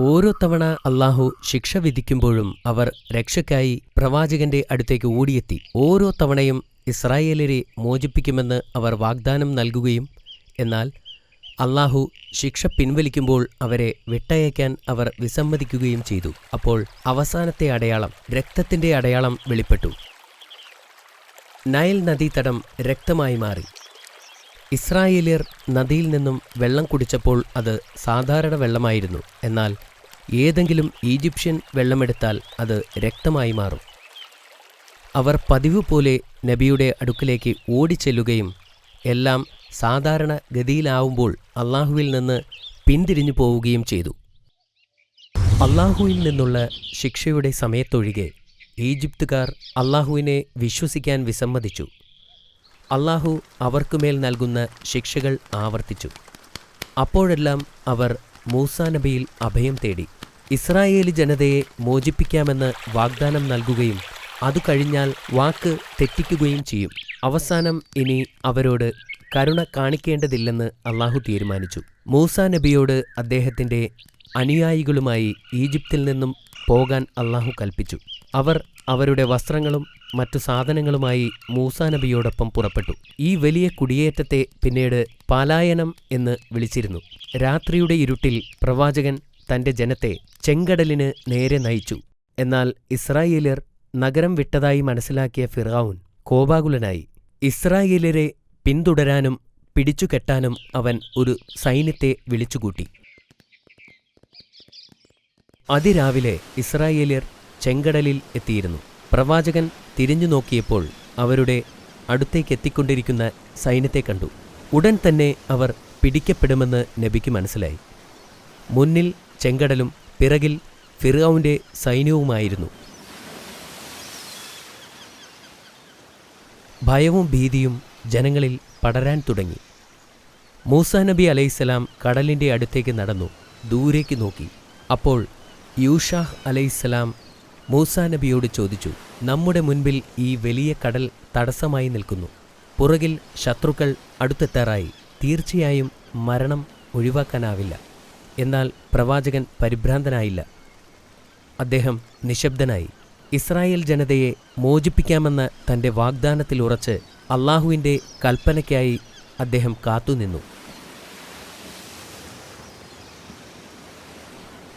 ഓരോ തവണ അല്ലാഹു ശിക്ഷ വിധിക്കുമ്പോഴും അവർ രക്ഷയ്ക്കായി പ്രവാചകന്റെ അടുത്തേക്ക് ഓടിയെത്തി. ഓരോ തവണയും ഇസ്രായേലരെ മോചിപ്പിക്കുമെന്ന് അവർ വാഗ്ദാനം നൽകുകയും എന്നാൽ അല്ലാഹു ശിക്ഷ പിൻവലിക്കുമ്പോൾ അവരെ വിട്ടയക്കാൻ അവർ വിസമ്മതിക്കുകയും ചെയ്തു. അപ്പോൾ അവസാനത്തെ അടയാളം, രക്തത്തിന്റെ അടയാളം വെളിപ്പെട്ടു. നൈൽ നദീതടം രക്തമായി മാറി. ഇസ്രായേലിയർ നദിയിൽ നിന്നും വെള്ളം കുടിച്ചപ്പോൾ അത് സാധാരണ വെള്ളമായിരുന്നു. എന്നാൽ ഏതെങ്കിലും ഈജിപ്ഷ്യൻ വെള്ളമെടുത്താൽ അത് രക്തമായി മാറും. അവർ പതിവ് പോലെ നബിയുടെ അടുക്കലേക്ക് ഓടിച്ചെല്ലുകയും എല്ലാം സാധാരണ ഗതിയിലാവുമ്പോൾ അല്ലാഹുവിൽ നിന്ന് പിന്തിരിഞ്ഞു പോവുകയും ചെയ്തു. അല്ലാഹുവിൽ നിന്നുള്ള ശിക്ഷയുടെ സമയത്തൊഴികെ ഈജിപ്തുകാർ അല്ലാഹുവിനെ വിശ്വസിക്കാൻ വിസമ്മതിച്ചു. അല്ലാഹു അവർക്കുമേൽ നൽകുന്ന ശിക്ഷകൾ ആവർത്തിച്ചു. അപ്പോഴെല്ലാം അവർ മൂസാ നബിയിൽ അഭയം തേടി. ഇസ്രായേലി ജനതയെ മോചിപ്പിക്കാമെന്ന് വാഗ്ദാനം നൽകുകയും അതു കഴിഞ്ഞാൽ വാക്ക് തെറ്റിക്കുകയും ചെയ്യും. അവസാനം ഇനി അവരോട് കരുണ കാണിക്കേണ്ടതില്ലെന്ന് അള്ളാഹു തീരുമാനിച്ചു. മൂസാ നബിയോട് അദ്ദേഹത്തിൻ്റെ അനുയായികളുമായി ഈജിപ്തിൽ നിന്നും പോകാൻ അള്ളാഹു കൽപ്പിച്ചു. അവർ അവരുടെ വസ്ത്രങ്ങളും മറ്റു സാധനങ്ങളുമായി മൂസാ നബിയോടൊപ്പം പുറപ്പെട്ടു. ഈ വലിയ കുടിയേറ്റത്തെ പിന്നീട് പലായനം എന്ന് വിളിച്ചിരുന്നു. രാത്രിയുടെ ഇരുട്ടിൽ പ്രവാചകൻ തൻ്റെ ജനത്തെ ചെങ്കടലിന് നേരെ നയിച്ചു. എന്നാൽ ഇസ്രായേല്യർ നഗരം വിട്ടതായി മനസ്സിലാക്കിയ ഫിർഔൻ കോപാകുലനായി. ഇസ്രായേല്യരെ പിന്തുടരാനും പിടിച്ചുകെട്ടാനും അവൻ ഒരു സൈന്യത്തെ വിളിച്ചുകൂട്ടി. അതിരാവിലെ ഇസ്രായേല്യർ ചെങ്കടലിൽ എത്തിയിരുന്നു. പ്രവാചകൻ തിരിഞ്ഞു നോക്കിയപ്പോൾ അവരുടെ അടുത്തേക്കെത്തിക്കൊണ്ടിരിക്കുന്ന സൈന്യത്തെ കണ്ടു. ഉടൻ തന്നെ അവർ പിടിക്കപ്പെടുമെന്ന് നബിക്ക് മനസ്സിലായി. മുന്നിൽ ചെങ്കടലും പിറകിൽ ഫിർഔന്റെ സൈന്യവുമായിരുന്നു. ഭയവും ഭീതിയും ജനങ്ങളിൽ പടരാൻ തുടങ്ങി. മൂസാ നബി അലൈഹിസ്സലാം കടലിൻ്റെ അടുത്തേക്ക് നടന്നു ദൂരേക്ക് നോക്കി. അപ്പോൾ യൂഷാഹ് അലൈഹിസ്സലാം മൂസാ നബിയോട് ചോദിച്ചു, നമ്മുടെ മുൻപിൽ ഈ വലിയ കടൽ തടസ്സമായി നിൽക്കുന്നു. പുറകിൽ ശത്രുക്കൾ അടുത്തെത്താറായി. തീർച്ചയായും മരണം ഒഴിവാക്കാനാവില്ല. എന്നാൽ പ്രവാചകൻ പരിഭ്രാന്തനായില്ല. അദ്ദേഹം നിശബ്ദനായി. ഇസ്രായേൽ ജനതയെ മോചിപ്പിക്കാമെന്ന തൻ്റെ വാഗ്ദാനത്തിൽ ഉറച്ച് അള്ളാഹുവിൻ്റെ കൽപ്പനയ്ക്കായി അദ്ദേഹം കാത്തുനിന്നു.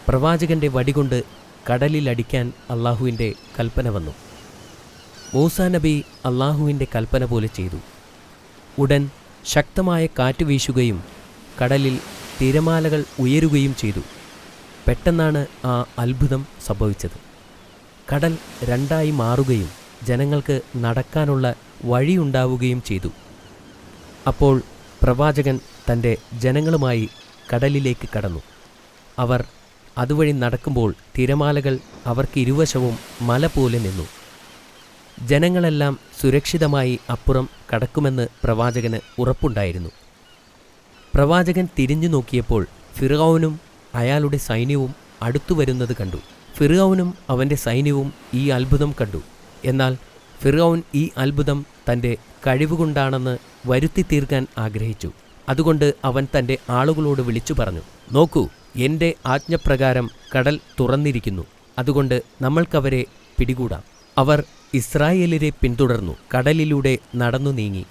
പ്രവാചകന്റെ വടികൊണ്ട് കടലിലടിക്കാൻ അള്ളാഹുവിൻ്റെ കൽപ്പന വന്നു. മൂസാ നബി അള്ളാഹുവിൻ്റെ കൽപ്പന പോലെ ചെയ്തു. ഉടൻ ശക്തമായ കാറ്റ് വീശുകയും കടലിൽ തിരമാലകൾ ഉയരുകയും ചെയ്തു. പെട്ടെന്നാണ് ആ അത്ഭുതം സംഭവിച്ചത്. കടൽ രണ്ടായി മാറുകയും ജനങ്ങൾക്ക് നടക്കാനുള്ള വഴിയുണ്ടാവുകയും ചെയ്തു. അപ്പോൾ പ്രവാചകൻ തൻ്റെ ജനങ്ങളുമായി കടലിലേക്ക് കടന്നു. അവർ അതുവഴി നടക്കുമ്പോൾ തിരമാലകൾ അവർക്ക് ഇരുവശവും മല പോലെ നിന്നു. ജനങ്ങളെല്ലാം സുരക്ഷിതമായി അപ്പുറം കടക്കുമെന്ന് പ്രവാചകന് ഉറപ്പുണ്ടായിരുന്നു. പ്രവാചകൻ തിരിഞ്ഞു നോക്കിയപ്പോൾ ഫിർഔനും അയാളുടെ സൈന്യവും അടുത്തുവരുന്നത് കണ്ടു. ഫിർഔനും അവൻ്റെ സൈന്യവും ഈ അത്ഭുതം കണ്ടു. എന്നാൽ ഫിർഔൻ ഈ അത്ഭുതം തൻ്റെ കഴിവുകൊണ്ടാണെന്ന് വരുത്തി തീർക്കാൻ ആഗ്രഹിച്ചു. അതുകൊണ്ട് അവൻ തൻ്റെ ആളുകളോട് വിളിച്ചു പറഞ്ഞു, നോക്കൂ, എൻ്റെ ആജ്ഞപ്രകാരം കടൽ തുറന്നിരിക്കുന്നു. അതുകൊണ്ട് നമ്മൾക്കവരെ പിടികൂടാം. അവർ ഇസ്രായേലിനെ പിന്തുടർന്നു കടലിലൂടെ നടന്നു നീങ്ങി.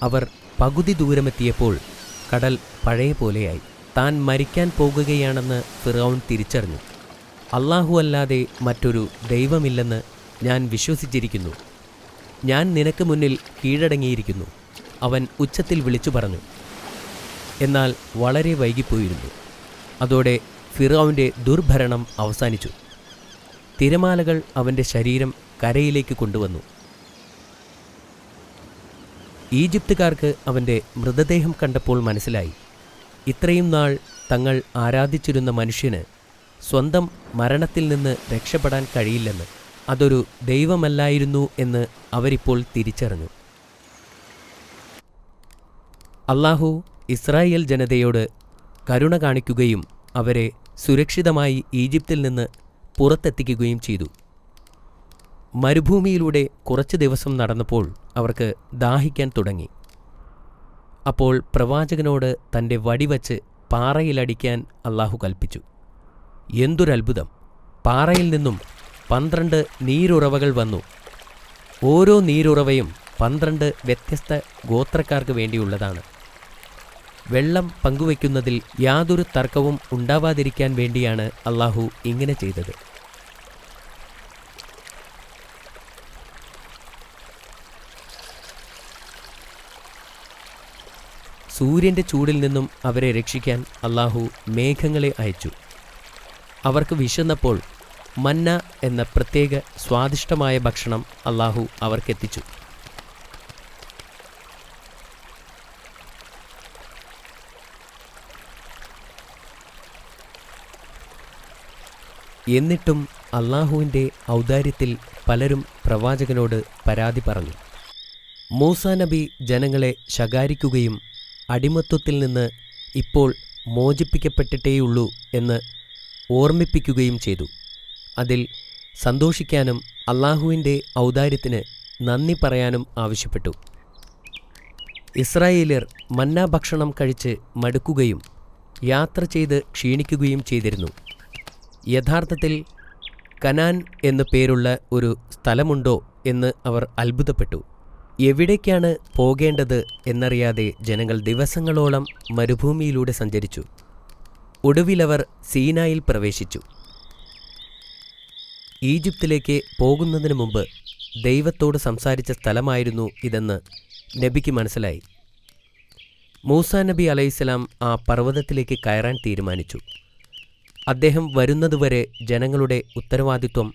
അവർ പകുതി ദൂരമെത്തിയപ്പോൾ കടൽ പഴയ പോലെയായി. താൻ മരിക്കാൻ പോകുകയാണെന്ന് ഫിർഔൻ തിരിച്ചറിഞ്ഞു. അല്ലാഹു അല്ലാതെ മറ്റൊരു ദൈവമില്ലെന്ന് ഞാൻ വിശ്വസിച്ചിരിക്കുന്നു. ഞാൻ നിനക്ക് മുന്നിൽ കീഴടങ്ങിയിരിക്കുന്നു, അവൻ ഉച്ചത്തിൽ വിളിച്ചു പറഞ്ഞു. എന്നാൽ വളരെ വൈകിപ്പോയിരുന്നു. അതോടെ ഫിർഔന്റെ ദുർഭരണം അവസാനിച്ചു. തിരമാലകൾ അവൻ്റെ ശരീരം കരയിലേക്ക് കൊണ്ടുവന്നു. ഈജിപ്തുകാർക്ക് അവൻ്റെ മൃതദേഹം കണ്ടപ്പോൾ മനസ്സിലായി, ഇത്രയും നാൾ തങ്ങൾ ആരാധിച്ചിരുന്ന മനുഷ്യന് സ്വന്തം മരണത്തിൽ നിന്ന് രക്ഷപ്പെടാൻ കഴിയില്ലെന്ന്, അതൊരു ദൈവമല്ലായിരുന്നു എന്ന് അവരിപ്പോൾ തിരിച്ചറിഞ്ഞു. അല്ലാഹു ഇസ്രായേൽ ജനതയോട് കരുണ കാണിക്കുകയും അവരെ സുരക്ഷിതമായി ഈജിപ്തിൽ നിന്ന് പുറത്തെത്തിക്കുകയും ചെയ്തു. മരുഭൂമിയിലൂടെ കുറച്ച് ദിവസം നടന്നപ്പോൾ അവർക്ക് ദാഹിക്കാൻ തുടങ്ങി. അപ്പോൾ പ്രവാചകനോട് തൻ്റെ വടിവച്ച് പാറയിലടിക്കാൻ അല്ലാഹു കൽപ്പിച്ചു. എന്തൊരത്ഭുതം! പാറയിൽ നിന്നും 12 നീരുറവകൾ വന്നു. ഓരോ നീരുറവയും 12 വ്യത്യസ്ത ഗോത്രക്കാർക്ക് വേണ്ടിയുള്ളതാണ്. വെള്ളം പങ്കുവയ്ക്കുന്നതിൽ യാതൊരു തർക്കവും ഉണ്ടാവാതിരിക്കാൻ വേണ്ടിയാണ് അല്ലാഹു ഇങ്ങനെ ചെയ്തത്. സൂര്യൻ്റെ ചൂടിൽ നിന്നും അവരെ രക്ഷിക്കാൻ അല്ലാഹു മേഘങ്ങളെ അയച്ചു. അവർക്ക് വിശന്നപ്പോൾ മന്ന എന്ന പ്രത്യേക സ്വാദിഷ്ടമായ ഭക്ഷണം അല്ലാഹു അവർക്കെത്തിച്ചു. എന്നിട്ടും അല്ലാഹുവിൻ്റെ ഔദാര്യത്തിൽ പലരും പ്രവാചകനോട് പരാതി പറഞ്ഞു. മൂസാ നബി ജനങ്ങളെ ശകാരിക്കുകയും അടിമത്വത്തിൽ നിന്ന് ഇപ്പോൾ മോചിപ്പിക്കപ്പെട്ടിട്ടേയുള്ളൂ എന്ന് ഓർമ്മിപ്പിക്കുകയും ചെയ്തു. അതിൽ സന്തോഷിക്കാനും അല്ലാഹുവിൻ്റെ ഔദാര്യത്തിന് നന്ദി പറയാനും ആവശ്യപ്പെട്ടു. ഇസ്രായേല്യർ മന്ന ഭക്ഷണം കഴിച്ച് മടുക്കുകയും യാത്ര ചെയ്ത് ക്ഷീണിക്കുകയും ചെയ്തിരുന്നു. യഥാർത്ഥത്തിൽ കനാൻ എന്നു പേരുള്ള ഒരു സ്ഥലമുണ്ടോ എന്ന് അവർ അത്ഭുതപ്പെട്ടു. എവിടേക്കാണ് പോകേണ്ടത് എന്നറിയാതെ ജനങ്ങൾ ദിവസങ്ങളോളം മരുഭൂമിയിലൂടെ സഞ്ചരിച്ചു. ഒടുവിലവർ സീനായിൽ പ്രവേശിച്ചു. ഈജിപ്തിലേക്ക് പോകുന്നതിന് മുമ്പ് ദൈവത്തോട് സംസാരിച്ച സ്ഥലമായിരുന്നു ഇതെന്ന് നബിക്ക് മനസ്സിലായി. മൂസാ നബി അലൈഹിസ്സലാം ആ പർവ്വതത്തിലേക്ക് കയറാൻ തീരുമാനിച്ചു. അദ്ദേഹം വരുന്നതുവരെ ജനങ്ങളുടെ ഉത്തരവാദിത്വം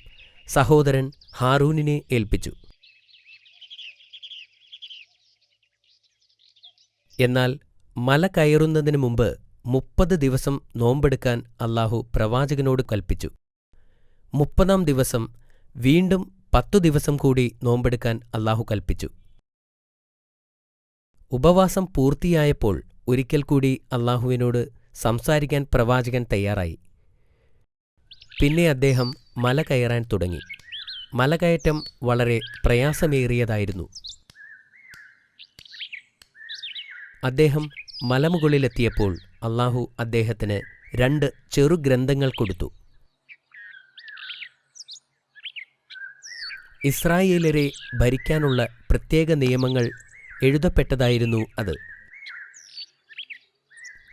സഹോദരൻ ഹാറൂനിനെ ഏൽപ്പിച്ചു. എന്നാൽ മല കയറുന്നതിന് മുമ്പ് 30 ദിവസം നോമ്പെടുക്കാൻ അല്ലാഹു പ്രവാചകനോട് കൽപ്പിച്ചു. 30-ാം ദിവസം വീണ്ടും 10 ദിവസം കൂടി നോമ്പെടുക്കാൻ അല്ലാഹു കൽപ്പിച്ചു. ഉപവാസം പൂർത്തിയായപ്പോൾ ഒരിക്കൽ കൂടി അല്ലാഹുവിനോട് സംസാരിക്കാൻ പ്രവാചകൻ തയ്യാറായി. പിന്നെ അദ്ദേഹം മല കയറാൻ തുടങ്ങി. മലകയറ്റം വളരെ പ്രയാസമേറിയതായിരുന്നു. അദ്ദേഹം മലമുകളിലെത്തിയപ്പോൾ അല്ലാഹു അദ്ദേഹത്തിന് 2 ചെറുഗ്രന്ഥങ്ങൾ കൊടുത്തു. ഇസ്രായേലരെ ഭരിക്കാനുള്ള പ്രത്യേക നിയമങ്ങൾ എഴുതപ്പെട്ടതായിരുന്നു അത്.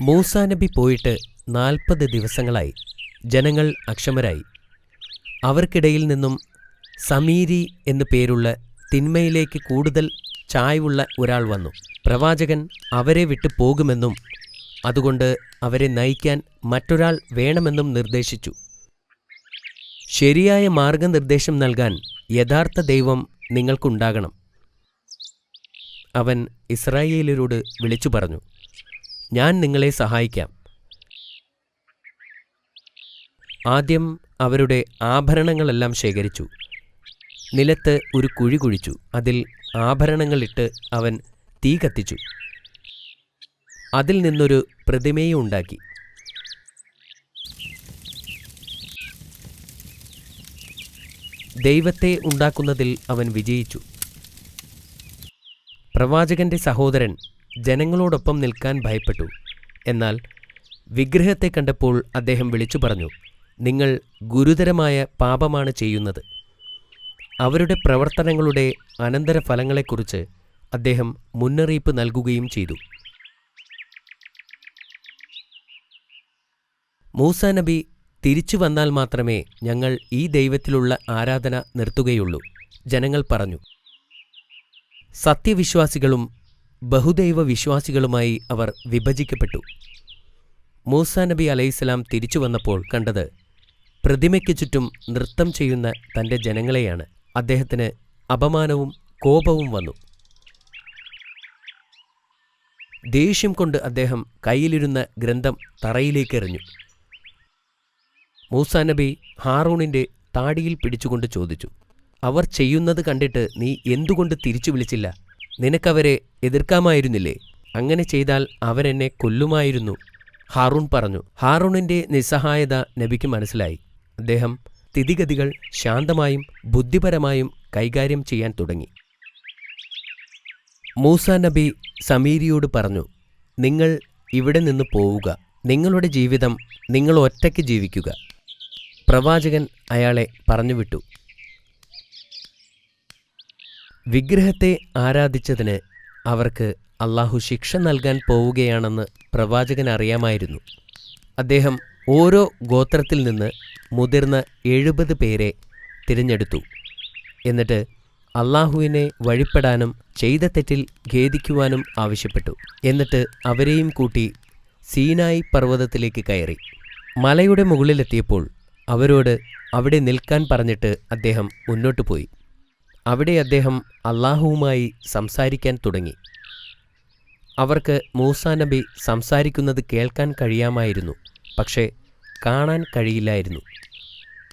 മൂസാ നബി പോയിട്ട് 40 ദിവസങ്ങളായി. ജനങ്ങൾ അക്ഷമരായി. അവർക്കിടയിൽ നിന്നും സമീരി എന്നു പേരുള്ള തിന്മയിലേക്ക് കൂടുതൽ ചായ്വുള്ള ഒരാൾ വന്നു. പ്രവാചകൻ അവരെ വിട്ടു പോകുമെന്നും അതുകൊണ്ട് അവരെ നയിക്കാൻ മറ്റൊരാൾ വേണമെന്നും നിർദ്ദേശിച്ചു. ശരിയായ മാർഗനിർദ്ദേശം നൽകാൻ യഥാർത്ഥ ദൈവം നിങ്ങൾക്കുണ്ടാകണം. അവൻ ഇസ്രായേല്യരോട് വിളിച്ചു പറഞ്ഞു, ഞാൻ നിങ്ങളെ സഹായിക്കാം. ആദ്യം അവരുടെ ആഭരണങ്ങളെല്ലാം ശേഖരിച്ചു. നിലത്ത് ഒരു കുഴി കുഴിച്ചു. അതിൽ ആഭരണങ്ങളിട്ട് അവൻ തീ കത്തിച്ചു. അതിൽ നിന്നൊരു പ്രതിമയും ഉണ്ടാക്കി. ദൈവത്തെ ഉണ്ടാക്കുന്നതിൽ അവൻ വിജയിച്ചു. പ്രവാചകന്റെ സഹോദരൻ ജനങ്ങളോടൊപ്പം നിൽക്കാൻ ഭയപ്പെട്ടു. എന്നാൽ വിഗ്രഹത്തെ കണ്ടപ്പോൾ അദ്ദേഹം വിളിച്ചു പറഞ്ഞു, നിങ്ങൾ ഗുരുതരമായ പാപമാണ് ചെയ്യുന്നത്. അവരുടെ പ്രവർത്തനങ്ങളുടെ അനന്തരഫലങ്ങളെക്കുറിച്ച് അദ്ദേഹം മുന്നറിയിപ്പ് നൽകുകയും ചെയ്തു. മൂസാ നബി തിരിച്ചു വന്നാൽ മാത്രമേ ഞങ്ങൾ ഈ ദൈവത്തിലുള്ള ആരാധന നിർത്തുകയുള്ളൂ. ജനങ്ങൾ പറഞ്ഞു. സത്യവിശ്വാസികളും ബഹുദൈവ വിശ്വാസികളുമായി അവർ വിഭജിക്കപ്പെട്ടു. മൂസാ നബി അലൈഹിസ്സലാം തിരിച്ചു വന്നപ്പോൾ കണ്ടത് പ്രതിമയ്ക്ക് ചുറ്റും നൃത്തം ചെയ്യുന്ന തൻ്റെ ജനങ്ങളെയാണ്. അദ്ദേഹത്തിന് അപമാനവും കോപവും വന്നു. ദേഷ്യം കൊണ്ട് അദ്ദേഹം കയ്യിലിരുന്ന ഗ്രന്ഥം തറയിലേക്കെറിഞ്ഞു. മൂസാ നബി ഹാറൂണിൻ്റെ താടിയിൽ പിടിച്ചുകൊണ്ട് ചോദിച്ചു, അവർ ചെയ്യുന്നത് കണ്ടിട്ട് നീ എന്തുകൊണ്ട് തിരിച്ചു വിളിച്ചില്ല? നിനക്കവരെ എതിർക്കാമായിരുന്നില്ലേ? അങ്ങനെ ചെയ്താൽ അവരെന്നെ കൊല്ലുമായിരുന്നു. ഹാറൂൺ പറഞ്ഞു. ഹാറൂണിൻ്റെ നിസ്സഹായത നബിക്ക് മനസ്സിലായി. അദ്ദേഹം സ്ഥിതിഗതികൾ ശാന്തമായും ബുദ്ധിപരമായും കൈകാര്യം ചെയ്യാൻ തുടങ്ങി. മൂസാ നബി സമീരിയോട് പറഞ്ഞു, നിങ്ങൾ ഇവിടെ നിന്ന് പോവുക. നിങ്ങളുടെ ജീവിതം നിങ്ങൾ ഒറ്റയ്ക്ക് ജീവിക്കുക. പ്രവാചകൻ അയാളെ പറഞ്ഞുവിട്ടു. വിഗ്രഹത്തെ ആരാധിച്ചതിന് അവർക്ക് അല്ലാഹു ശിക്ഷ നൽകാൻ പോവുകയാണെന്ന് പ്രവാചകൻ അറിയാമായിരുന്നു. അദ്ദേഹം ഓരോ ഗോത്രത്തിൽ നിന്ന് മുതിർന്ന 70 പേരെ തിരഞ്ഞെടുത്തു. എന്നിട്ട് അല്ലാഹുവിനെ വഴിപ്പെടാനും ചെയ്ത തെറ്റിൽ ഖേദിക്കുവാനും ആവശ്യപ്പെട്ടു. എന്നിട്ട് അവരെയും കൂട്ടി സീനായി പർവ്വതത്തിലേക്ക് കയറി. മലയുടെ മുകളിലെത്തിയപ്പോൾ അവരോട് അവിടെ നിൽക്കാൻ പറഞ്ഞിട്ട് അദ്ദേഹം മുന്നോട്ടു പോയി. അവിടെ അദ്ദേഹം അല്ലാഹുവുമായി സംസാരിക്കാൻ തുടങ്ങി. അവർക്ക് മൂസാ നബി സംസാരിക്കുന്നത് കേൾക്കാൻ കഴിയാമായിരുന്നു, പക്ഷേ കാണാൻ കഴിയില്ലായിരുന്നു.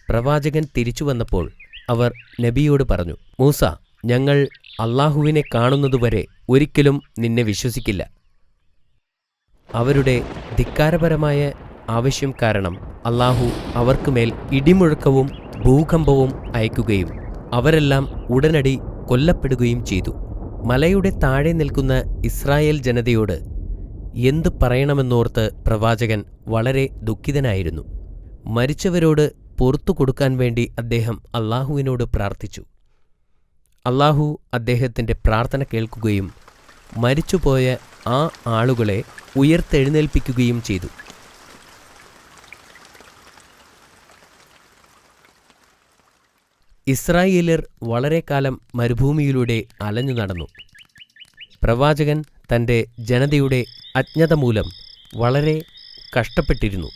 പ്രവാചകൻ തിരിച്ചു വന്നപ്പോൾ അവർ നബിയോട് പറഞ്ഞു, മൂസ, ഞങ്ങൾ അല്ലാഹുവിനെ കാണുന്നതുവരെ ഒരിക്കലും നിന്നെ വിശ്വസിക്കില്ല. അവരുടെ ധിക്കാരപരമായ ആവശ്യം കാരണം അല്ലാഹു അവർക്കുമേൽ ഇടിമുഴക്കവും ഭൂകമ്പവും അയക്കുകയും അവരെല്ലാം ഉടനടി കൊല്ലപ്പെടുകയും ചെയ്തു. മലയുടെ താഴെ നിൽക്കുന്ന ഇസ്രായേൽ ജനതയോട് എന്തു പറയണമെന്നോർത്ത് പ്രവാചകൻ വളരെ ദുഃഖിതനായിരുന്നു. മരിച്ചവരോട് പുറത്തു കൊടുക്കാൻ വേണ്ടി അദ്ദേഹം അല്ലാഹുവിനോട് പ്രാർത്ഥിച്ചു. അല്ലാഹു അദ്ദേഹത്തിൻ്റെ പ്രാർത്ഥന കേൾക്കുകയും മരിച്ചുപോയ ആ ആളുകളെ ഉയർത്തെഴുന്നേൽപ്പിക്കുകയും ചെയ്തു. ഇസ്രായേല്യർ വളരെ കാലം മരുഭൂമിയിലൂടെ അലഞ്ഞു നടന്നു. പ്രവാചകൻ തൻ്റെ ജനതയുടെ അജ്ഞത മൂലം വളരെ കഷ്ടപ്പെട്ടിരുന്നു.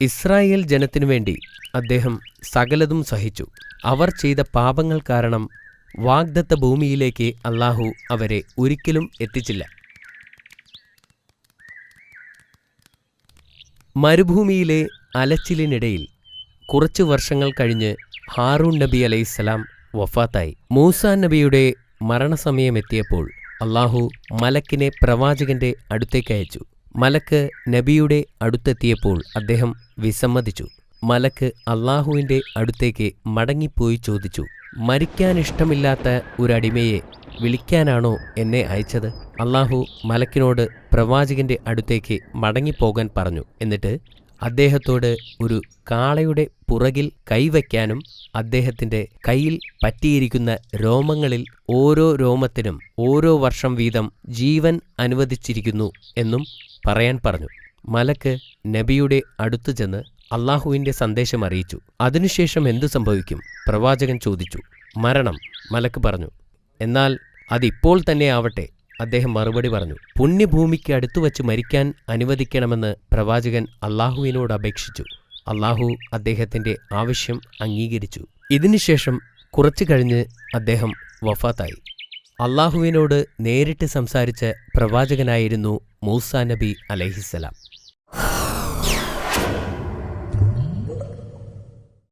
ഇസ്രായേൽ ജനത്തിനു വേണ്ടി അദ്ദേഹം സകലതും സഹിച്ചു. അവർ ചെയ്ത പാപങ്ങൾ കാരണം വാഗ്ദത്ത ഭൂമിയിലേക്ക് അല്ലാഹു അവരെ ഒരിക്കലും എത്തിച്ചില്ല. മരുഭൂമിയിലെ അലച്ചിലിനിടയിൽ കുറച്ചു വർഷങ്ങൾ കഴിഞ്ഞ് ഹാറൂൺ നബി അലൈഹിസ്സലാം വഫാത്തായി. മൂസാ നബിയുടെ മരണസമയമെത്തിയപ്പോൾ അല്ലാഹു മലക്കിനെ പ്രവാചകന്റെ അടുത്തേക്കയച്ചു. മലക്ക് നബിയുടെ അടുത്തെത്തിയപ്പോൾ അദ്ദേഹം വിസമ്മതിച്ചു. മലക്ക് അല്ലാഹുവിൻ്റെ അടുത്തേക്ക് മടങ്ങിപ്പോയി ചോദിച്ചു, മരിക്കാനിഷ്ടമില്ലാത്ത ഒരടിമയെ വിളിക്കാനാണോ എന്നെ അയച്ചത്? അല്ലാഹു മലക്കിനോട് പ്രവാചകന്റെ അടുത്തേക്ക് മടങ്ങിപ്പോകാൻ പറഞ്ഞു. എന്നിട്ട് അദ്ദേഹത്തോട് ഒരു കാളയുടെ പുറകിൽ കൈവയ്ക്കാനും അദ്ദേഹത്തിൻ്റെ കയ്യിൽ പറ്റിയിരിക്കുന്ന രോമങ്ങളിൽ ഓരോ രോമത്തിനും ഓരോ വർഷം വീതം ജീവൻ അനുവദിച്ചിരിക്കുന്നു എന്നും പറയാൻ പറഞ്ഞു. മലക്ക് നബിയുടെ അടുത്തു ചെന്ന് അല്ലാഹുവിൻ്റെ സന്ദേശം അറിയിച്ചു. അതിനുശേഷം എന്തു സംഭവിക്കും? പ്രവാചകൻ ചോദിച്ചു. മരണം, മലക്ക് പറഞ്ഞു. എന്നാൽ അതിപ്പോൾ തന്നെ ആവട്ടെ, അദ്ദേഹം മറുപടി പറഞ്ഞു. പുണ്യഭൂമിക്ക് അടുത്തുവച്ച് മരിക്കാൻ അനുവദിക്കണമെന്ന് പ്രവാചകൻ അല്ലാഹുവിനോട് അപേക്ഷിച്ചു. അല്ലാഹു അദ്ദേഹത്തിൻ്റെ ആവശ്യം അംഗീകരിച്ചു. ഇതിനുശേഷം കുറച്ചു കഴിഞ്ഞ് അദ്ദേഹം വഫാത്തായി. അല്ലാഹുവിനോട് നേരിട്ട് സംസാരിച്ച പ്രവാചകനായിരുന്നു മൂസാ നബി അലൈഹിസ്സലാം.